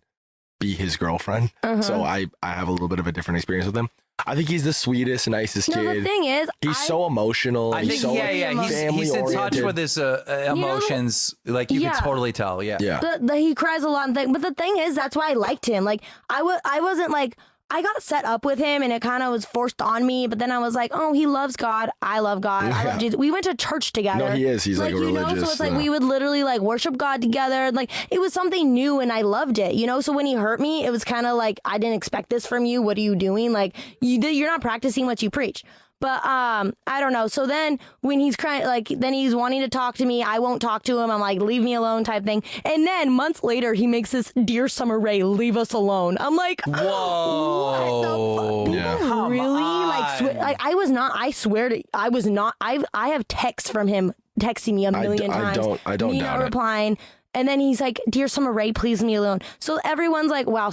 [SPEAKER 4] be his girlfriend. So I have a little bit of a different experience with him. I think he's the sweetest, nicest
[SPEAKER 5] No, the
[SPEAKER 4] kid.
[SPEAKER 5] thing is,
[SPEAKER 4] He's so emotional.
[SPEAKER 3] I
[SPEAKER 4] He's
[SPEAKER 3] think,
[SPEAKER 4] so
[SPEAKER 3] he's in touch
[SPEAKER 4] family-oriented.
[SPEAKER 3] with his emotions. Like you
[SPEAKER 5] Yeah.
[SPEAKER 3] could totally tell. Yeah.
[SPEAKER 4] Yeah.
[SPEAKER 5] he cries a lot, but the thing is, that's why I liked him. Like I wasn't like. I got set up with him and it kind of was forced on me, but then I was like, oh, he loves God. I love God. I love Jesus. We went to church together.
[SPEAKER 4] No, he is. He's like a
[SPEAKER 5] you know,
[SPEAKER 4] religious.
[SPEAKER 5] so it's like we would literally like worship God together. Like it was something new and I loved it, you know? So when he hurt me, it was kind of like, I didn't expect this from you. What are you doing? Like you're not practicing what you preach. But I don't know. So then when he's crying, like then he's wanting to talk to me. I won't talk to him. I'm like, leave me alone type thing. And then months later, he makes this Dear Summer Rae, leave us alone. I'm like,
[SPEAKER 3] Whoa.
[SPEAKER 5] what the fuck?
[SPEAKER 4] Yeah.
[SPEAKER 5] People
[SPEAKER 3] Come
[SPEAKER 5] really like,
[SPEAKER 3] on.
[SPEAKER 5] like I was not. I swear to, I was not. I have texts from him texting me a million times.
[SPEAKER 4] I don't
[SPEAKER 5] me
[SPEAKER 4] doubt
[SPEAKER 5] not
[SPEAKER 4] it.
[SPEAKER 5] replying. And then he's like, Dear Summer Rae, please leave me alone. So everyone's like, wow,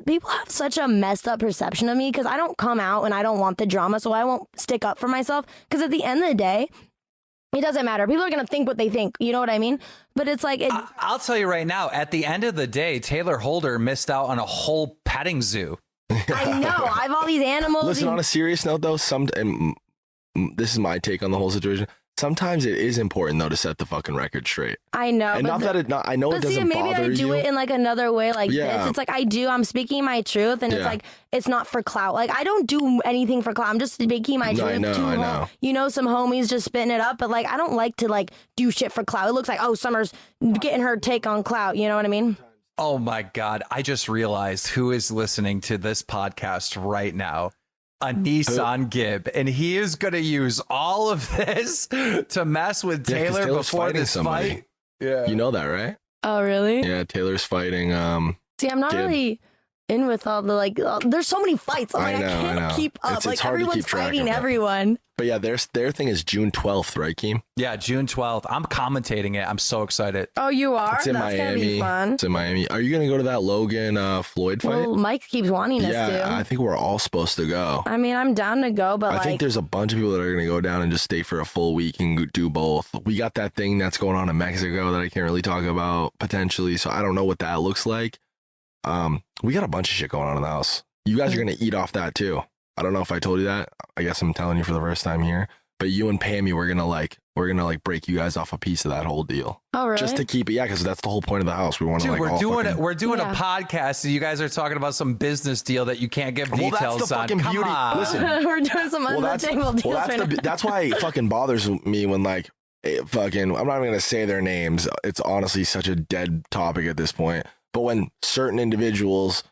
[SPEAKER 5] people have such a messed up perception of me because I don't come out and I don't want the drama. So I won't stick up for myself. Because at the end of the day, it doesn't matter. People are going to think what they think. You know what I mean? But it's like,
[SPEAKER 3] I'll tell you right now, at the end of the day, Taylor Holder missed out on a whole petting zoo.
[SPEAKER 5] I know. I have all these animals.
[SPEAKER 4] Listen, on a serious note, though, this is my take on the whole situation. Sometimes it is important, though, to set the fucking record straight.
[SPEAKER 5] I know.
[SPEAKER 4] And I know it
[SPEAKER 5] But see,
[SPEAKER 4] doesn't
[SPEAKER 5] maybe
[SPEAKER 4] bother
[SPEAKER 5] I do
[SPEAKER 4] you.
[SPEAKER 5] it in like another way like
[SPEAKER 4] Yeah.
[SPEAKER 5] this. It's like I'm speaking my truth and it's
[SPEAKER 4] Yeah.
[SPEAKER 5] like, it's not for clout. Like I don't do anything for clout. I'm just speaking my
[SPEAKER 4] No,
[SPEAKER 5] truth.
[SPEAKER 4] I know,
[SPEAKER 5] to,
[SPEAKER 4] I know.
[SPEAKER 5] You know, some homies just spitting it up, but like, I don't like to like do shit for clout. It looks like, oh, Summer's getting her take on clout. You know what I mean?
[SPEAKER 3] Oh my God. I just realized who is listening to this podcast right now. A Nissan Gib, and he is going to use all of this to mess with
[SPEAKER 4] Yeah, 'cause
[SPEAKER 3] Taylor
[SPEAKER 4] Taylor's
[SPEAKER 3] before
[SPEAKER 4] fighting
[SPEAKER 3] this
[SPEAKER 4] somebody.
[SPEAKER 3] fight. Yeah.
[SPEAKER 4] You know that, right?
[SPEAKER 5] Oh, really?
[SPEAKER 4] Yeah, Taylor's fighting.
[SPEAKER 5] See, I'm not
[SPEAKER 4] Gib.
[SPEAKER 5] really in with all the like, there's so many fights. I'm
[SPEAKER 4] I
[SPEAKER 5] like,
[SPEAKER 4] know,
[SPEAKER 5] I
[SPEAKER 4] I
[SPEAKER 5] can't
[SPEAKER 4] know.
[SPEAKER 5] keep up.
[SPEAKER 4] It's
[SPEAKER 5] like
[SPEAKER 4] hard to
[SPEAKER 5] everyone's
[SPEAKER 4] keep track
[SPEAKER 5] fighting
[SPEAKER 4] of it.
[SPEAKER 5] everyone.
[SPEAKER 4] But yeah, their thing is June 12th, right, Keem?
[SPEAKER 3] Yeah, June 12th. I'm commentating it. I'm so excited.
[SPEAKER 5] Oh, you are?
[SPEAKER 4] It's in
[SPEAKER 5] That's gonna be
[SPEAKER 4] Miami.
[SPEAKER 5] fun.
[SPEAKER 4] It's in Miami. Are you gonna go to that Logan Floyd fight?
[SPEAKER 5] Well, Mike keeps wanting us
[SPEAKER 4] Yeah,
[SPEAKER 5] to.
[SPEAKER 4] I think we're all supposed to go.
[SPEAKER 5] I mean, I'm down to go, but
[SPEAKER 4] I
[SPEAKER 5] like,
[SPEAKER 4] think there's a bunch of people that are going to go down and just stay for a full week and do both. We got that thing that's going on in Mexico that I can't really talk about potentially, so I don't know what that looks like. We got a bunch of shit going on in the house. You guys are going to eat off that too. I don't know if I told you that. I guess I'm telling you for the first time here. But you and Pammy, we're gonna break you guys off a piece of that whole deal,
[SPEAKER 5] oh really?
[SPEAKER 4] just to keep it. Yeah, because that's the whole point of the house. We want to
[SPEAKER 3] Dude,
[SPEAKER 4] like all fucking-
[SPEAKER 3] we're doing
[SPEAKER 5] Yeah.
[SPEAKER 3] a podcast, and you guys are talking about some business deal that you can't give
[SPEAKER 4] Well, that's
[SPEAKER 3] details
[SPEAKER 4] the
[SPEAKER 3] on.
[SPEAKER 4] fucking
[SPEAKER 3] Come
[SPEAKER 4] beauty.
[SPEAKER 3] on.
[SPEAKER 4] Listen,
[SPEAKER 5] We're doing some under the table deals right now.
[SPEAKER 4] that's why it fucking bothers me when like fucking I'm not even gonna say their names. It's honestly such a dead topic at this point. But when certain individuals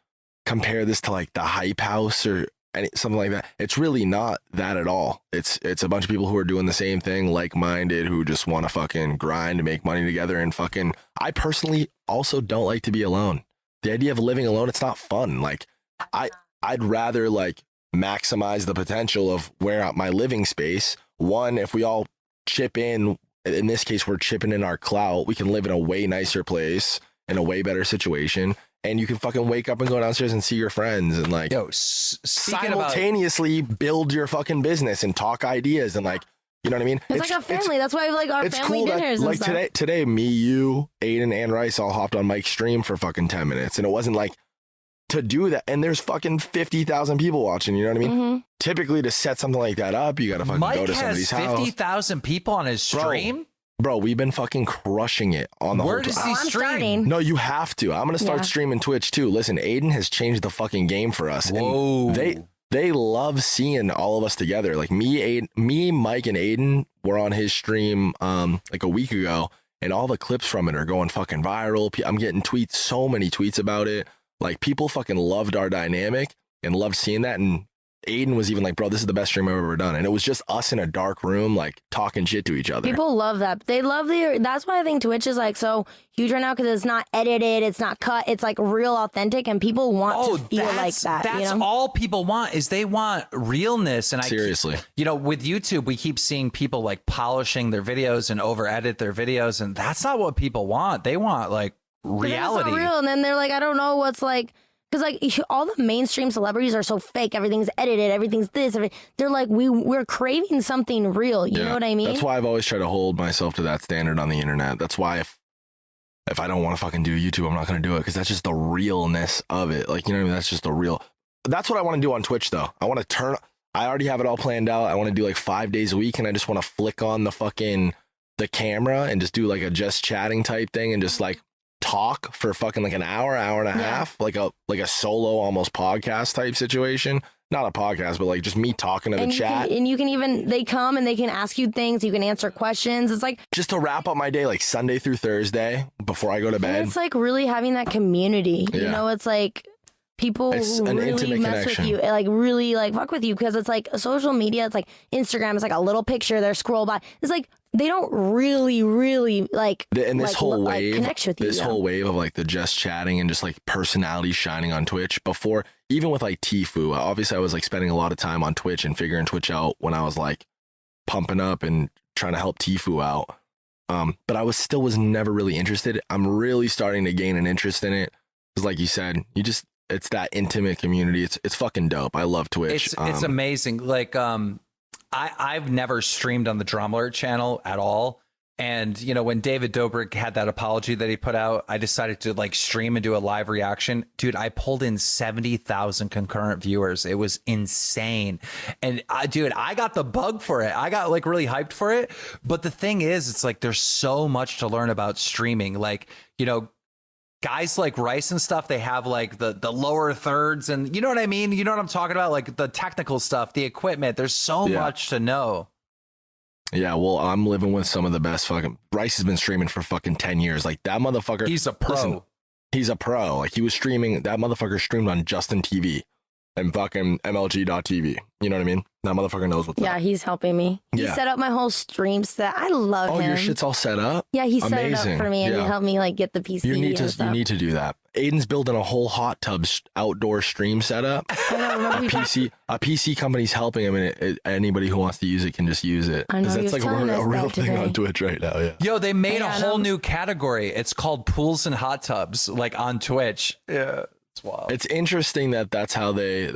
[SPEAKER 4] compare this to like the Hype House or something like that, it's really not that at all. It's a bunch of people who are doing the same thing, like-minded, who just want to fucking grind and make money together. And fucking, I personally also don't like to be alone. The idea of living alone, it's not fun. Like I'd rather like maximize the potential of where my living space. One, if we all chip in this case, we're chipping in our clout, we can live in a way nicer place, in a way better situation. And you can fucking wake up and go downstairs and see your friends and like
[SPEAKER 3] Yo, speaking about
[SPEAKER 4] simultaneously build your fucking business and talk ideas and like, you know what I mean?
[SPEAKER 5] It's like a family. That's why like our
[SPEAKER 4] It's
[SPEAKER 5] family
[SPEAKER 4] cool that
[SPEAKER 5] dinners and
[SPEAKER 4] like
[SPEAKER 5] stuff.
[SPEAKER 4] today, me, you, Aiden, and Rice all hopped on Mike's stream for fucking 10 minutes. And it wasn't like to do that. And there's fucking 50,000 people watching. You know what I mean?
[SPEAKER 5] Mhm.
[SPEAKER 4] Typically to set something like that up, you got to fucking
[SPEAKER 3] Mike
[SPEAKER 4] go to
[SPEAKER 3] has
[SPEAKER 4] somebody's house.
[SPEAKER 3] 50,000 people on his
[SPEAKER 4] Bro,
[SPEAKER 3] stream.
[SPEAKER 4] Bro, we've been fucking crushing it on the
[SPEAKER 3] Where
[SPEAKER 4] whole
[SPEAKER 3] does
[SPEAKER 4] time.
[SPEAKER 3] he
[SPEAKER 5] Oh, I'm
[SPEAKER 3] stream?
[SPEAKER 5] starting.
[SPEAKER 4] No, you have to. I'm gonna start
[SPEAKER 5] Yeah.
[SPEAKER 4] streaming Twitch too. Listen, Aiden has changed the fucking game for us.
[SPEAKER 3] Whoa.
[SPEAKER 4] And they love seeing all of us together. Like me, Mike, and Aiden were on his stream like a week ago, and all the clips from it are going fucking viral. I'm getting tweets, so many tweets about it. Like people fucking loved our dynamic and loved seeing that. And Aiden was even like, bro, this is the best stream I've ever done. And it was just us in a dark room, like talking shit to each other.
[SPEAKER 5] People love that. They love that's why I think Twitch is like so huge right now because it's not edited, it's not cut, it's like real authentic and people want to feel like that.
[SPEAKER 3] That's
[SPEAKER 5] you know?
[SPEAKER 3] all people want is they want realness. And
[SPEAKER 4] Seriously.
[SPEAKER 3] with YouTube, we keep seeing people like polishing their videos and over edit their videos. And that's not what people want. They want like
[SPEAKER 5] 'Cause then
[SPEAKER 3] reality.
[SPEAKER 5] It's not real. And then they're like, I don't know what's like, because like all the mainstream celebrities are so fake. Everything's edited. Everything's this. They're like, we're craving something real. You know what I mean?
[SPEAKER 4] That's why I've always tried to hold myself to that standard on the internet. That's why if I don't want to fucking do YouTube, I'm not going to do it because that's just the realness of it. Like, you know what I mean? That's just the real. that's what I want to do on Twitch though. I already have it all planned out. I want to do like 5 days a week, and I just want to flick on the camera and just do like a just chatting type thing and just like talk for fucking like an hour and a half, like a solo almost podcast type situation. Not a podcast, but like just me talking to the chat.
[SPEAKER 5] And you can even, they come and they can ask you things. You can answer questions. It's like
[SPEAKER 4] just to wrap up my day, like Sunday through Thursday before I go to bed.
[SPEAKER 5] It's like really having that community.
[SPEAKER 4] Yeah.
[SPEAKER 5] You know, it's like people
[SPEAKER 4] It's
[SPEAKER 5] who
[SPEAKER 4] an
[SPEAKER 5] really
[SPEAKER 4] intimate
[SPEAKER 5] mess
[SPEAKER 4] connection.
[SPEAKER 5] with you, like really like fuck with you, because it's like social media. It's like Instagram is like a little picture. They scroll by. It's like they don't really like
[SPEAKER 4] And this
[SPEAKER 5] like,
[SPEAKER 4] whole
[SPEAKER 5] like,
[SPEAKER 4] wave,
[SPEAKER 5] connect with you.
[SPEAKER 4] this whole wave of like the just chatting and just like personality shining on Twitch before, even with like Tfue, obviously I was like spending a lot of time on Twitch and figuring Twitch out when I was like pumping up and trying to help Tfue out. But I was never really interested. I'm really starting to gain an interest in it. Because like you said, it's that intimate community. It's fucking dope. I love Twitch.
[SPEAKER 3] It's amazing. Like, I've never streamed on the Drama Alert channel at all. And, you know, when David Dobrik had that apology that he put out, I decided to like stream and do a live reaction. Dude, I pulled in 70,000 concurrent viewers. It was insane. And I got the bug for it. I got like really hyped for it. But the thing is, it's like there's so much to learn about streaming. Like, you know, guys like Rice and stuff, they have like the lower thirds and you know what I mean? You know what I'm talking about? Like the technical stuff, the equipment. There's so much to know.
[SPEAKER 4] Yeah, well, I'm living with some of the best fucking... Rice has been streaming for fucking 10 years. Like, that motherfucker...
[SPEAKER 3] He's a pro.
[SPEAKER 4] Listen, he's a pro. Like, he was streaming... That motherfucker streamed on Justin TV and fucking MLG.TV. You know what I mean? That motherfucker knows what's
[SPEAKER 5] Yeah,
[SPEAKER 4] up.
[SPEAKER 5] he's helping me. He
[SPEAKER 4] Yeah.
[SPEAKER 5] set up my whole stream set. I love him.
[SPEAKER 4] Oh, your shit's all set up?
[SPEAKER 5] Yeah, he set it
[SPEAKER 4] Amazing.
[SPEAKER 5] up for me and he
[SPEAKER 4] Yeah.
[SPEAKER 5] helped me like get the PC.
[SPEAKER 4] You need
[SPEAKER 5] and stuff.
[SPEAKER 4] to do that. Aiden's building a whole hot tub outdoor stream setup.
[SPEAKER 5] I know, remember
[SPEAKER 4] A PC company's helping him, and anybody who wants to use it can just use it.
[SPEAKER 5] I know,
[SPEAKER 4] 'Cause
[SPEAKER 5] he
[SPEAKER 4] that's
[SPEAKER 5] was
[SPEAKER 4] like
[SPEAKER 5] telling
[SPEAKER 4] a
[SPEAKER 5] us
[SPEAKER 4] real
[SPEAKER 5] that
[SPEAKER 4] thing
[SPEAKER 5] today.
[SPEAKER 4] on Twitch right now. Yeah.
[SPEAKER 3] Yo, they made
[SPEAKER 5] Yeah,
[SPEAKER 3] a
[SPEAKER 5] I
[SPEAKER 3] whole
[SPEAKER 5] know.
[SPEAKER 3] new category. It's called pools and hot tubs, like on Twitch. Yeah, it's wild.
[SPEAKER 4] It's interesting that that's how they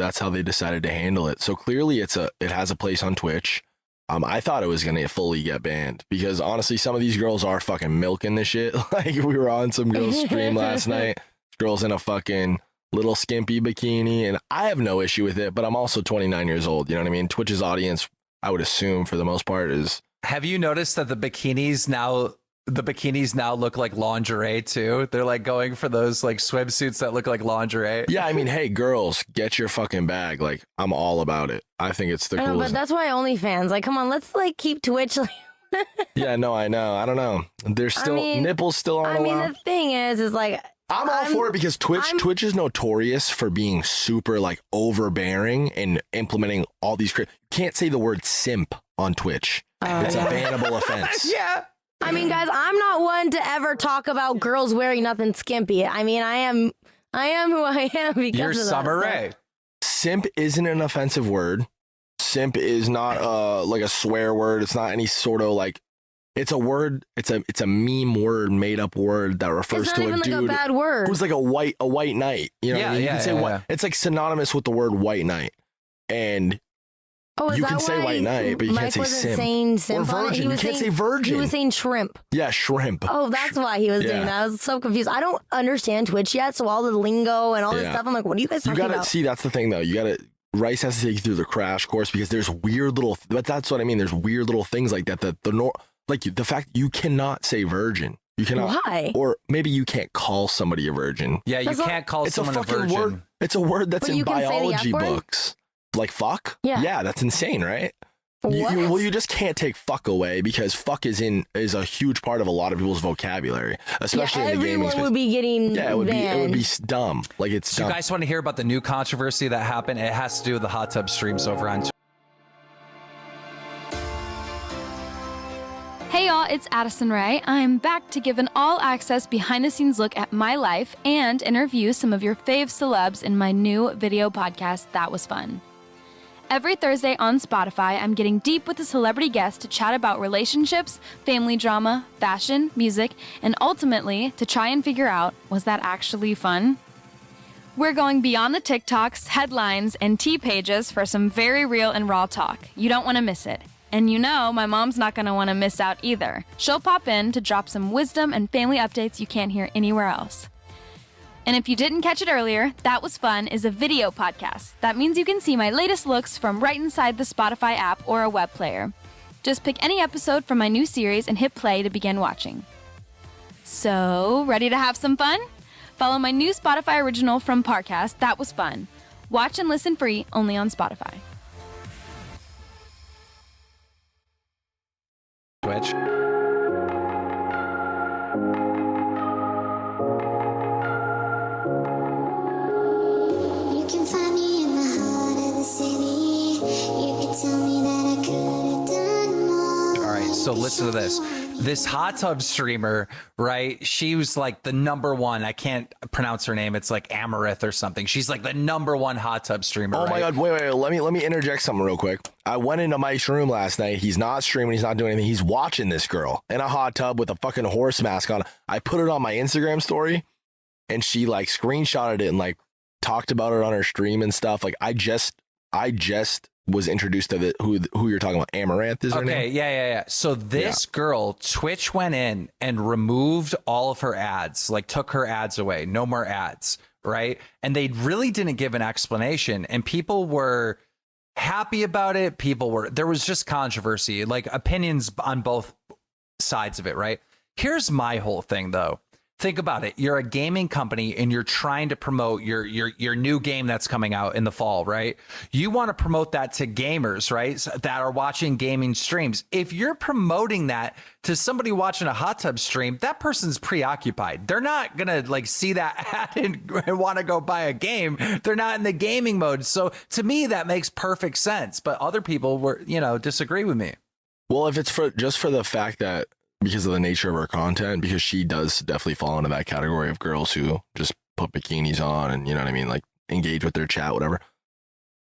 [SPEAKER 4] decided to handle it. So clearly it has a place on Twitch. I thought it was gonna fully get banned because honestly, some of these girls are fucking milking the shit. Like we were on some girl's stream last night. Girls in a fucking little skimpy bikini, and I have no issue with it. But I'm also 29 years old. You know what I mean? Twitch's audience, I would assume, for the most part, is.
[SPEAKER 3] Have you noticed that the bikinis now look like lingerie too? They're like going for those like swimsuits that look like lingerie.
[SPEAKER 4] Yeah, I mean, hey, girls, get your fucking bag. Like, I'm all about it. I think it's the
[SPEAKER 5] I know, but
[SPEAKER 4] coolest.
[SPEAKER 5] that's why OnlyFans. Like, come on, let's like keep Twitch. Like,
[SPEAKER 4] Yeah, no, I know. I don't know. There's still
[SPEAKER 5] mean-
[SPEAKER 4] nipples still aren't
[SPEAKER 5] I mean,
[SPEAKER 4] allowed.
[SPEAKER 5] the thing is like
[SPEAKER 4] I'm all for it because Twitch is notorious for being super like overbearing and implementing all these. You can't say the word simp on Twitch. It's a bannable offense.
[SPEAKER 3] Yeah.
[SPEAKER 5] I mean, guys, I'm not one to ever talk about girls wearing nothing skimpy. I mean, I am who I am because
[SPEAKER 3] You're
[SPEAKER 5] of that.
[SPEAKER 3] Summer
[SPEAKER 5] So-
[SPEAKER 3] Rae.
[SPEAKER 4] Simp isn't an offensive word. Simp is not like a swear word. It's not any sort of like. It's a word. It's a meme word, made up word that refers
[SPEAKER 5] It's not
[SPEAKER 4] to
[SPEAKER 5] even
[SPEAKER 4] a
[SPEAKER 5] like
[SPEAKER 4] dude
[SPEAKER 5] a bad word.
[SPEAKER 4] who's like a white knight. You know what I mean? You can say
[SPEAKER 3] yeah.
[SPEAKER 4] It's like synonymous with the word white knight. And
[SPEAKER 5] Oh, is
[SPEAKER 4] you
[SPEAKER 5] that
[SPEAKER 4] can say
[SPEAKER 5] why
[SPEAKER 4] white knight, but you
[SPEAKER 5] Mike
[SPEAKER 4] can't say
[SPEAKER 5] wasn't
[SPEAKER 4] simp.
[SPEAKER 5] saying simp
[SPEAKER 4] Or
[SPEAKER 5] on it?
[SPEAKER 4] virgin.
[SPEAKER 5] He was
[SPEAKER 4] You can't
[SPEAKER 5] saying-
[SPEAKER 4] say virgin.
[SPEAKER 5] He was saying shrimp.
[SPEAKER 4] yeah, shrimp.
[SPEAKER 5] Oh, that's why he was doing
[SPEAKER 4] Yeah.
[SPEAKER 5] that. I was so confused. I don't understand Twitch yet, so all the lingo and all this
[SPEAKER 4] Yeah.
[SPEAKER 5] stuff, I'm like, what are you guys
[SPEAKER 4] You
[SPEAKER 5] talking
[SPEAKER 4] gotta
[SPEAKER 5] about?
[SPEAKER 4] see. That's the thing, though. Rice has to take you through the crash course because there's weird little. But that's what I mean. There's weird little things like that. The fact you cannot say virgin. You cannot.
[SPEAKER 5] Why?
[SPEAKER 4] Or maybe you can't call somebody a virgin.
[SPEAKER 3] Yeah, you
[SPEAKER 5] That's not-
[SPEAKER 3] can't call
[SPEAKER 4] It's a
[SPEAKER 3] someone a
[SPEAKER 4] fucking
[SPEAKER 3] virgin.
[SPEAKER 4] word. It's a word that's
[SPEAKER 5] But
[SPEAKER 4] in
[SPEAKER 5] you can say the
[SPEAKER 4] biology
[SPEAKER 5] F word?
[SPEAKER 4] books. Like fuck.
[SPEAKER 5] Yeah.
[SPEAKER 4] Yeah, that's insane, right?
[SPEAKER 5] What?
[SPEAKER 4] Well, you just can't take fuck away because fuck is a huge part of a lot of people's vocabulary, especially
[SPEAKER 5] yeah,
[SPEAKER 4] in the gaming
[SPEAKER 5] everyone
[SPEAKER 4] space.
[SPEAKER 5] would be getting
[SPEAKER 4] Yeah, it would
[SPEAKER 5] banned.
[SPEAKER 4] be dumb. Like it's
[SPEAKER 3] So
[SPEAKER 4] dumb.
[SPEAKER 3] you guys want to hear about the new controversy that happened? It has to do with the hot tub streams over on Twitch.
[SPEAKER 6] Hey y'all, it's Addison Rae. I'm back to give an all-access behind-the-scenes look at my life and interview some of your fave celebs in my new video podcast, That Was Fun. Every Thursday on Spotify, I'm getting deep with a celebrity guest to chat about relationships, family drama, fashion, music, and ultimately to try and figure out, was that actually fun? We're going beyond the TikToks, headlines, and T pages for some very real and raw talk. You don't want to miss it. And you know, my mom's not going to want to miss out either. She'll pop in to drop some wisdom and family updates you can't hear anywhere else. And if you didn't catch it earlier, That Was Fun is a video podcast. That means you can see my latest looks from right inside the Spotify app or a web player. Just pick any episode from my new series and hit play to begin watching. So, ready to have some fun? Follow my new Spotify original from Parcast, That Was Fun. Watch and listen free only on Spotify.
[SPEAKER 3] Twitch.
[SPEAKER 2] You can find me in the heart of the city. You can tell me that I could have done more.
[SPEAKER 3] All right, so listen to this. This hot tub streamer, right? She was like the number one. I can't pronounce her name. It's like Amarith or something. She's like the number one hot tub streamer.
[SPEAKER 4] Oh my God! Wait! Let me interject something real quick. I went into Mike's room last night. He's not streaming. He's not doing anything. He's watching this girl in a hot tub with a fucking horse mask on. I put it on my Instagram story, and she like screenshotted it and like talked about it on her stream and stuff. Like I just was introduced to who you're talking about. Amaranth is her name.
[SPEAKER 3] Okay, yeah. So this girl, Twitch went in and removed all of her ads, like took her ads away. No more ads, right? And they really didn't give an explanation. And people were happy about it. There was just controversy, like opinions on both sides of it, right? Here's my whole thing though. Think about it. You're a gaming company and you're trying to promote your new game that's coming out in the fall, right? You want to promote that to gamers, right? That are watching gaming streams. If you're promoting that to somebody watching a hot tub stream, that person's preoccupied. They're not going to like see that ad and want to go buy a game. They're not in the gaming mode. So to me, that makes perfect sense. But other people disagree with me.
[SPEAKER 4] Well, if it's for the fact that because of the nature of her content, because she does definitely fall into that category of girls who just put bikinis on and, you know what I mean, like engage with their chat, whatever.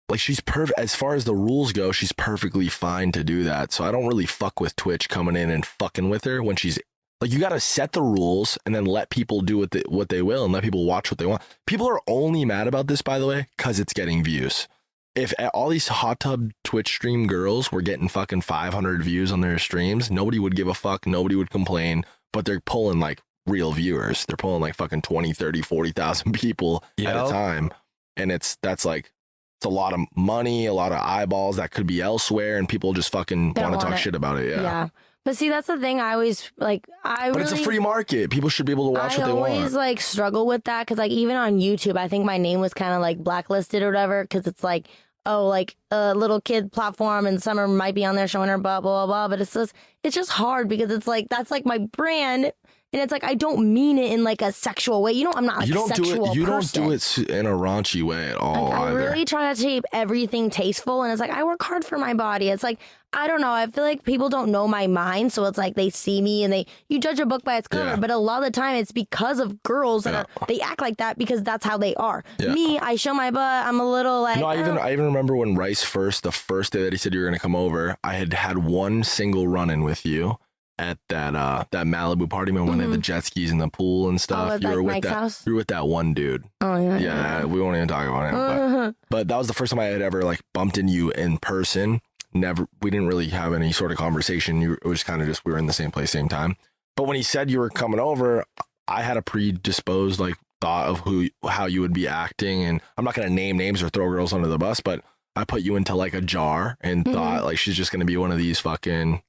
[SPEAKER 4] Like she's perfect as far as the rules go. She's perfectly fine to do that. So I don't really fuck with Twitch coming in and fucking with her when she's like, you got to set the rules and then let people do what they will and let people watch what they want. People are only mad about this, by the way, because it's getting views. If all these hot tub Twitch stream girls were getting fucking 500 views on their streams, nobody would give a fuck. Nobody would complain, but they're pulling like real viewers. They're pulling like fucking 20, 30, 40,000 people at a time. And it's a lot of money, a lot of eyeballs that could be elsewhere. And people just fucking want to talk shit about it. Yeah.
[SPEAKER 5] But see, that's the thing. I always like. But
[SPEAKER 4] it's a free market. People should be able to watch what they want.
[SPEAKER 5] I always like struggle with that because like even on YouTube, I think my name was kind of like blacklisted or whatever because it's like, oh, like a little kid platform and Summer might be on there showing her butt, blah, blah, blah. But it's just hard because it's like, that's like my brand. And it's like, I don't mean it in like a sexual way. I'm not like a sexual person.
[SPEAKER 4] You don't do it in a raunchy way at all
[SPEAKER 5] like, I
[SPEAKER 4] either.
[SPEAKER 5] really try to keep everything tasteful. And it's like, I work hard for my body. It's like, I don't know. I feel like people don't know my mind. So it's like they see me and you judge a book by its cover. Yeah. But a lot of the time it's because of girls that they act like that because that's how they are. Yeah. Me, I show my butt. I'm a little like.
[SPEAKER 4] No, I even remember when Rice the first day that he said you were going to come over, I had one single run-in with you at that Malibu party when they had the jet skis in the pool and stuff. You were with you were with that one dude.
[SPEAKER 5] Oh yeah.
[SPEAKER 4] Yeah, we won't even talk about him. But that was the first time I had ever like bumped into you in person. We didn't really have any sort of conversation. It was kind of just we were in the same place, same time. But when he said you were coming over, I had a predisposed like thought of how you would be acting, and I'm not gonna name names or throw girls under the bus, but I put you into like a jar and thought like she's just gonna be one of these fucking.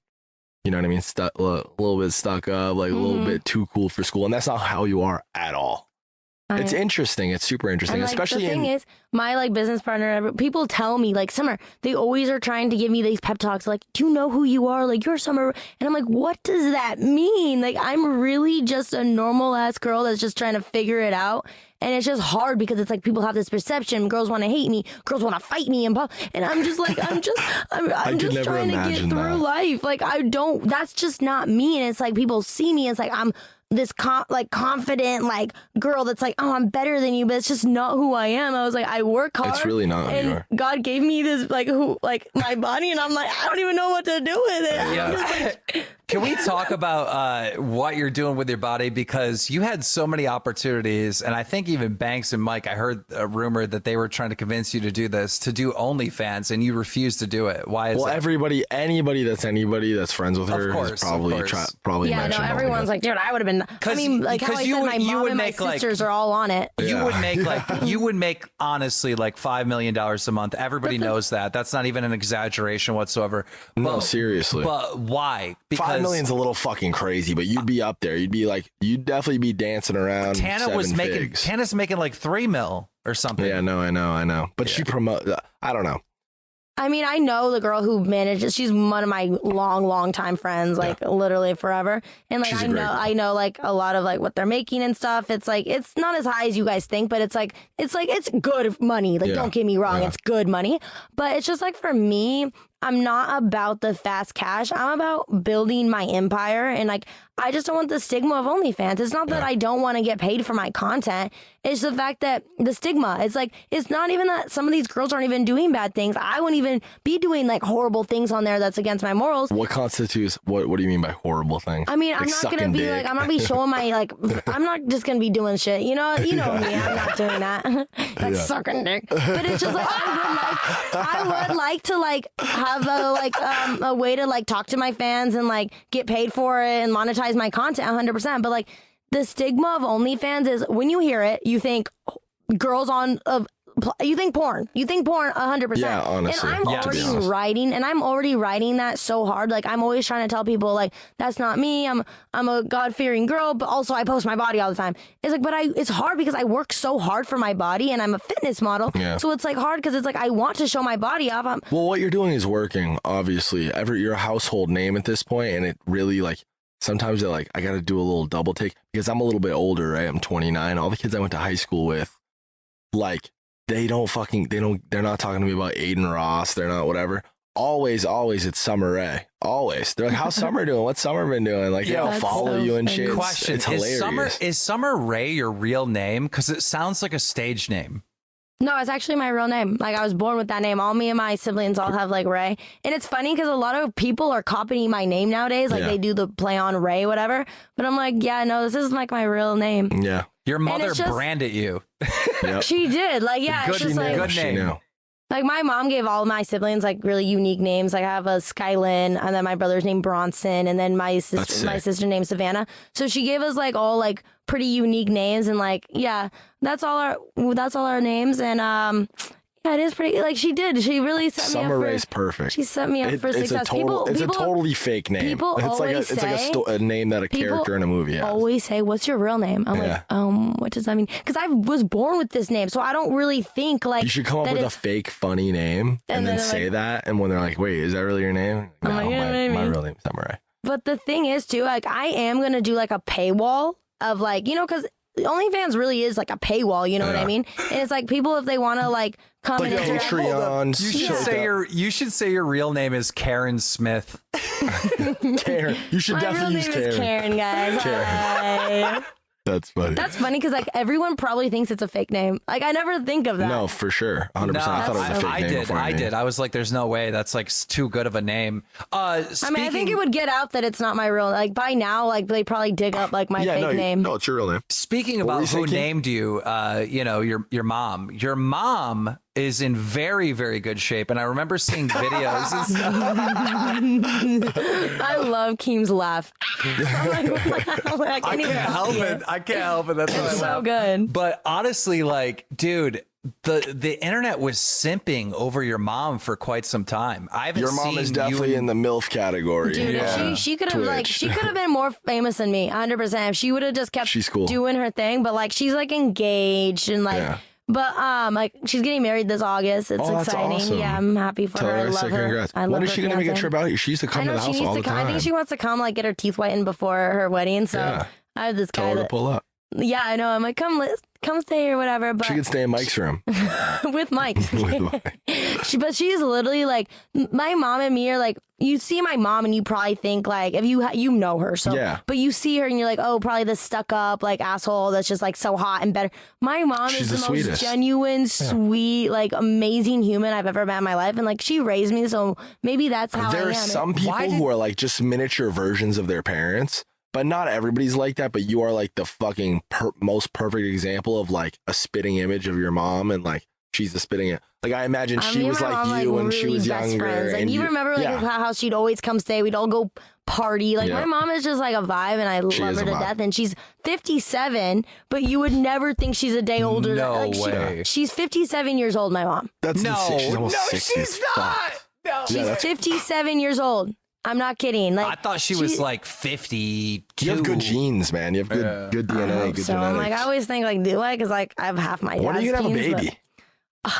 [SPEAKER 4] You know what I mean? A little bit stuck up, like a little bit too cool for school. And that's not how you are at all. It's interesting. It's super interesting,
[SPEAKER 5] and, like,
[SPEAKER 4] especially
[SPEAKER 5] the thing is, my like business partner, people tell me like, Summer, they always are trying to give me these pep talks. Like, do you know who you are? Like, you're Summer. And I'm like, what does that mean? Like, I'm really just a normal ass girl that's just trying to figure it out. And it's just hard because it's like people have this perception. Girls want to hate me. Girls want to fight me. And I'm just like, I'm just trying to get through life. Like, that's just not me. And it's like people see me. It's like I'm this confident like girl that's like, oh, I'm better than you. But it's just not who I am. I was like, I work hard.
[SPEAKER 4] It's really not who you are.
[SPEAKER 5] God gave me this like my body. And I'm like, I don't even know what to do with it. Yeah. I'm just like,
[SPEAKER 3] Can we talk about what you're doing with your body? Because you had so many opportunities, and I think even Banks and Mike, I heard a rumor that they were trying to convince you to do OnlyFans, and you refused to do it. Why is that?
[SPEAKER 4] Anybody that's friends with her
[SPEAKER 3] course,
[SPEAKER 4] has probably
[SPEAKER 5] Yeah, no,
[SPEAKER 4] mentioned
[SPEAKER 5] everyone's
[SPEAKER 4] OnlyFans.
[SPEAKER 5] like, dude, I would have been. I mean, like how I said, my mom and my sisters are all on it.
[SPEAKER 3] You would make honestly like $5 million a month. Everybody knows that. That's not even an exaggeration whatsoever.
[SPEAKER 4] No, seriously.
[SPEAKER 3] But why? Because
[SPEAKER 4] 5 million's a little fucking crazy, but you'd be up there. You'd definitely be dancing around.
[SPEAKER 3] Tana's making like 3 mil or something.
[SPEAKER 4] Yeah, no, I know. But she I don't know.
[SPEAKER 5] I mean, I know the girl who manages. She's one of my long time friends, like literally forever. And like I know like a lot of like what they're making and stuff. It's like it's not as high as you guys think, but it's good money. Like don't get me wrong, it's good money. But it's just like for me, I'm not about the fast cash. I'm about building my empire. And like, I just don't want the stigma of OnlyFans. It's not that I don't want to get paid for my content. It's the fact that the stigma, it's like, it's not even that some of these girls aren't even doing bad things. I wouldn't even be doing like horrible things on there that's against my morals.
[SPEAKER 4] What constitutes, what do you mean by horrible things?
[SPEAKER 5] I mean, I'm not going to be like, I'm not be showing my, like, I'm not just going to be doing shit. You know me, I'm not doing that. Like sucking dick. But it's just like, I would like to like have a way to like talk to my fans and like get paid for it and monetize my content 100%. But like the stigma of OnlyFans is when you hear it, you think girls you think porn 100%.
[SPEAKER 4] Yeah, honestly.
[SPEAKER 5] And I'm already writing that so hard. Like I'm always trying to tell people like that's not me. I'm a God-fearing girl, but also I post my body all the time. It's like, but it's hard because I work so hard for my body and I'm a fitness model. Yeah. So it's like hard because it's like I want to show my body off.
[SPEAKER 4] Well, what you're doing is working, obviously. You're a household name at this point, and it really like sometimes they're like, I got to do a little double take because I'm a little bit older, right? I'm 29. All the kids I went to high school with, like, they're not talking to me about Aiden Ross. They're not whatever. Always it's Summer Rae. Always. They're like, how's Summer doing? What's Summer been doing? Like, yeah, I'll follow you and shit.
[SPEAKER 3] Question,
[SPEAKER 4] it's hilarious.
[SPEAKER 3] Is Summer Rae your real name? Because it sounds like a stage name.
[SPEAKER 5] No, it's actually my real name. Like I was born with that name. All me and my siblings all have like Ray. And it's funny because a lot of people are copying my name nowadays. Like they do the play on Ray, whatever. But I'm like, yeah, no, this is like my real name.
[SPEAKER 4] Yeah.
[SPEAKER 3] Your mother branded you.
[SPEAKER 4] Yep.
[SPEAKER 5] She did. Like, yeah, it's just like
[SPEAKER 3] good name.
[SPEAKER 5] Like my mom gave all my siblings like really unique names. Like I have a Skylin, and then my brother's named Bronson, and then my sister named Savannah. So she gave us like all like pretty unique names, and like that's all our names, and yeah, it is pretty. Like she really set me up.
[SPEAKER 4] Summer Rae's perfect.
[SPEAKER 5] She set me up for success.
[SPEAKER 4] It's a totally fake name. It's like a name that a character in a movie has.
[SPEAKER 5] Always say, "What's your real name?" I'm like, what does that mean? Because I was born with this name, so I don't really think like
[SPEAKER 4] you should come up with a fake funny name and then say that. And when they're like, "Wait, is that really your name?" No, my real name is Summer Rae.
[SPEAKER 5] But the thing is, too, like I am gonna do like a paywall of like because OnlyFans really is like a paywall, you know what I mean? And it's like people, if they want to like come
[SPEAKER 4] like
[SPEAKER 5] and
[SPEAKER 4] Patreon.
[SPEAKER 3] You should say your real name is Karen Smith.
[SPEAKER 4] Karen. You should definitely use Karen.
[SPEAKER 5] My real name is Karen, guys. Hi.
[SPEAKER 4] That's funny.
[SPEAKER 5] That's funny because like everyone probably thinks it's a fake name. Like I never think of that.
[SPEAKER 4] No, for sure, 100%.
[SPEAKER 3] No,
[SPEAKER 4] I thought it was a fake name.
[SPEAKER 3] I did. I was like, "There's no way. That's like too good of a name."
[SPEAKER 5] I mean, I think it would get out that it's not my real. Like by now, like they probably dig up like my fake name.
[SPEAKER 4] No, it's your real name.
[SPEAKER 3] Speaking about who named you, your mom. Your mom is in very, very good shape, and I remember seeing videos and stuff.
[SPEAKER 5] I love Keem's laugh. I can't help
[SPEAKER 3] it. I can't help it. That's
[SPEAKER 5] it's so good.
[SPEAKER 3] But honestly, like, dude, the internet was simping over your mom for quite some time.
[SPEAKER 4] Your mom is definitely in the MILF category.
[SPEAKER 5] Dude, she could have been more famous than me, 100%. If she would have just kept doing her thing, but like she's like engaged and like. Yeah. But like she's getting married this August. It's exciting.
[SPEAKER 4] Awesome.
[SPEAKER 5] Yeah, I'm happy for her. I love her.
[SPEAKER 4] Congrats. When is she gonna make a trip out? She used to come to the house all the time.
[SPEAKER 5] I think she wants to come like get her teeth whitened before her wedding. So I have this guy
[SPEAKER 4] to pull up.
[SPEAKER 5] Yeah, I know. I'm like, come come stay or whatever. But
[SPEAKER 4] She could stay in Mike's room.
[SPEAKER 5] with Mike.
[SPEAKER 4] With Mike.
[SPEAKER 5] But she's literally like, my mom and me are like, you see my mom and you probably think like, if you know her, so
[SPEAKER 4] Yeah.
[SPEAKER 5] but you see her and you're like, oh, probably this stuck up like asshole that's just like so hot and better. My mom
[SPEAKER 4] She's
[SPEAKER 5] is
[SPEAKER 4] the
[SPEAKER 5] the most
[SPEAKER 4] sweetest.
[SPEAKER 5] genuine, sweet, like amazing human I've ever met in my life, and like she raised me, so maybe that's how
[SPEAKER 4] There
[SPEAKER 5] I
[SPEAKER 4] are
[SPEAKER 5] am.
[SPEAKER 4] some people who are like just miniature versions of their parents, but not everybody's like that. But you are like the fucking most perfect example of like a spitting image of your mom, and like she's the spitting. Like I imagine she
[SPEAKER 5] Me and
[SPEAKER 4] was
[SPEAKER 5] my
[SPEAKER 4] like
[SPEAKER 5] mom,
[SPEAKER 4] you when she
[SPEAKER 5] really
[SPEAKER 4] was
[SPEAKER 5] best
[SPEAKER 4] younger.
[SPEAKER 5] friends. Like
[SPEAKER 4] and
[SPEAKER 5] you remember like how she'd always come stay. We'd all go party. Like
[SPEAKER 4] Yeah.
[SPEAKER 5] my mom is just like a vibe, and I
[SPEAKER 4] She
[SPEAKER 5] love
[SPEAKER 4] is
[SPEAKER 5] her
[SPEAKER 4] a
[SPEAKER 5] to
[SPEAKER 4] vibe.
[SPEAKER 5] death. And she's 57, but you would never think she's a day older.
[SPEAKER 3] No
[SPEAKER 5] like,
[SPEAKER 3] way.
[SPEAKER 5] She's 57 years old. My mom.
[SPEAKER 4] That's
[SPEAKER 3] No,
[SPEAKER 4] she's almost
[SPEAKER 3] no,
[SPEAKER 4] 60
[SPEAKER 3] she's
[SPEAKER 4] as
[SPEAKER 3] not.
[SPEAKER 4] fuck.
[SPEAKER 3] No.
[SPEAKER 5] She's
[SPEAKER 4] Yeah, that's-
[SPEAKER 5] 57 years old. I'm not kidding. Like
[SPEAKER 3] I thought she was like 52.
[SPEAKER 4] You have good genes, man. You have good DNA, good
[SPEAKER 5] so
[SPEAKER 4] genetics.
[SPEAKER 5] I'm like, I always think like, do I? Because like I have half my.
[SPEAKER 4] when are you
[SPEAKER 5] dad's
[SPEAKER 4] gonna have a
[SPEAKER 5] genes,
[SPEAKER 4] baby?
[SPEAKER 5] but-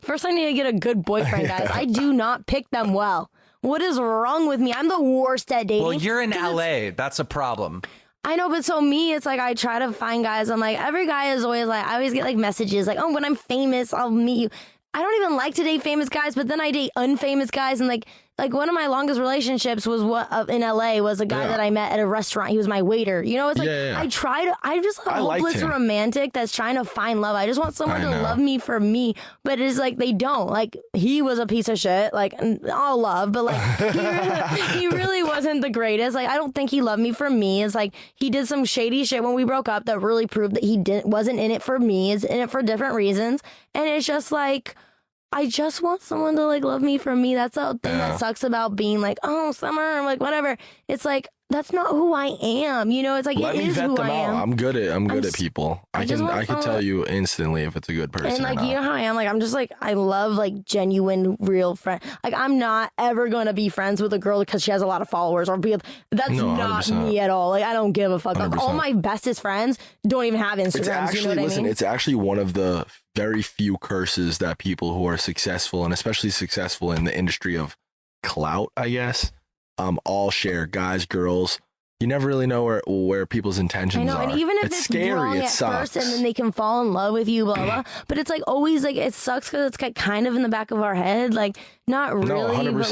[SPEAKER 5] First, I need to get a good boyfriend, guys. I do not pick them well. What is wrong with me? I'm the worst at dating.
[SPEAKER 3] Well, you're in
[SPEAKER 5] 'Cause
[SPEAKER 3] LA. That's a problem.
[SPEAKER 5] I know, but so me, it's like I try to find guys. I'm like, every guy is always like, I always get like messages like, oh, when I'm famous, I'll meet you. I don't even like to date famous guys, but then I date unfamous guys, and like one of my longest relationships was in LA was a guy
[SPEAKER 4] Yeah.
[SPEAKER 5] that I met at a restaurant. He was my waiter. You know, it's like
[SPEAKER 4] Yeah.
[SPEAKER 5] I'm just a
[SPEAKER 4] I liked
[SPEAKER 5] hopeless
[SPEAKER 4] him.
[SPEAKER 5] romantic that's trying to find love. I just want someone
[SPEAKER 4] I
[SPEAKER 5] to
[SPEAKER 4] know.
[SPEAKER 5] love me for me, but it's like they don't. Like he was a piece of shit. Like all love, but like he really wasn't the greatest. Like I don't think he loved me for me. It's like he did some shady shit when we broke up that really proved that he wasn't in it for me. Is in it for different reasons, and it's just like. I just want someone to like love me for me. That's the thing that sucks about being like, oh, Summer, like whatever. It's like that's not who I am. You know, it's like
[SPEAKER 4] Let
[SPEAKER 5] it
[SPEAKER 4] me
[SPEAKER 5] is
[SPEAKER 4] vet
[SPEAKER 5] who
[SPEAKER 4] them
[SPEAKER 5] I
[SPEAKER 4] out.
[SPEAKER 5] am.
[SPEAKER 4] I'm good at
[SPEAKER 5] s-
[SPEAKER 4] people.
[SPEAKER 5] I
[SPEAKER 4] I
[SPEAKER 5] just
[SPEAKER 4] can
[SPEAKER 5] want
[SPEAKER 4] I can tell
[SPEAKER 5] someone-
[SPEAKER 4] you instantly if it's a good person.
[SPEAKER 5] And like
[SPEAKER 4] or
[SPEAKER 5] you know
[SPEAKER 4] not.
[SPEAKER 5] how I am, like I'm just like I love like genuine, real friend. Like I'm not ever gonna be friends with a girl because she has a lot of followers or be. That's
[SPEAKER 4] No,
[SPEAKER 5] not
[SPEAKER 4] 100%.
[SPEAKER 5] me at all. Like I don't give a fuck. Like, all
[SPEAKER 4] 100%.
[SPEAKER 5] my bestest friends don't even have Instagrams.
[SPEAKER 4] It's actually
[SPEAKER 5] you know what I mean?
[SPEAKER 4] it's actually one of the very few curses that people who are successful and especially successful in the industry of clout, I guess, all share. Guys, girls. You never really know where people's intentions
[SPEAKER 5] I know,
[SPEAKER 4] are.
[SPEAKER 5] and even if
[SPEAKER 4] it's
[SPEAKER 5] it's
[SPEAKER 4] scary,
[SPEAKER 5] wrong
[SPEAKER 4] it
[SPEAKER 5] at
[SPEAKER 4] sucks.
[SPEAKER 5] first, and then they can fall in love with you, blah blah. But it's like always like it sucks because it's like kind of in the back of our head, like not really, but
[SPEAKER 4] 100%.
[SPEAKER 5] like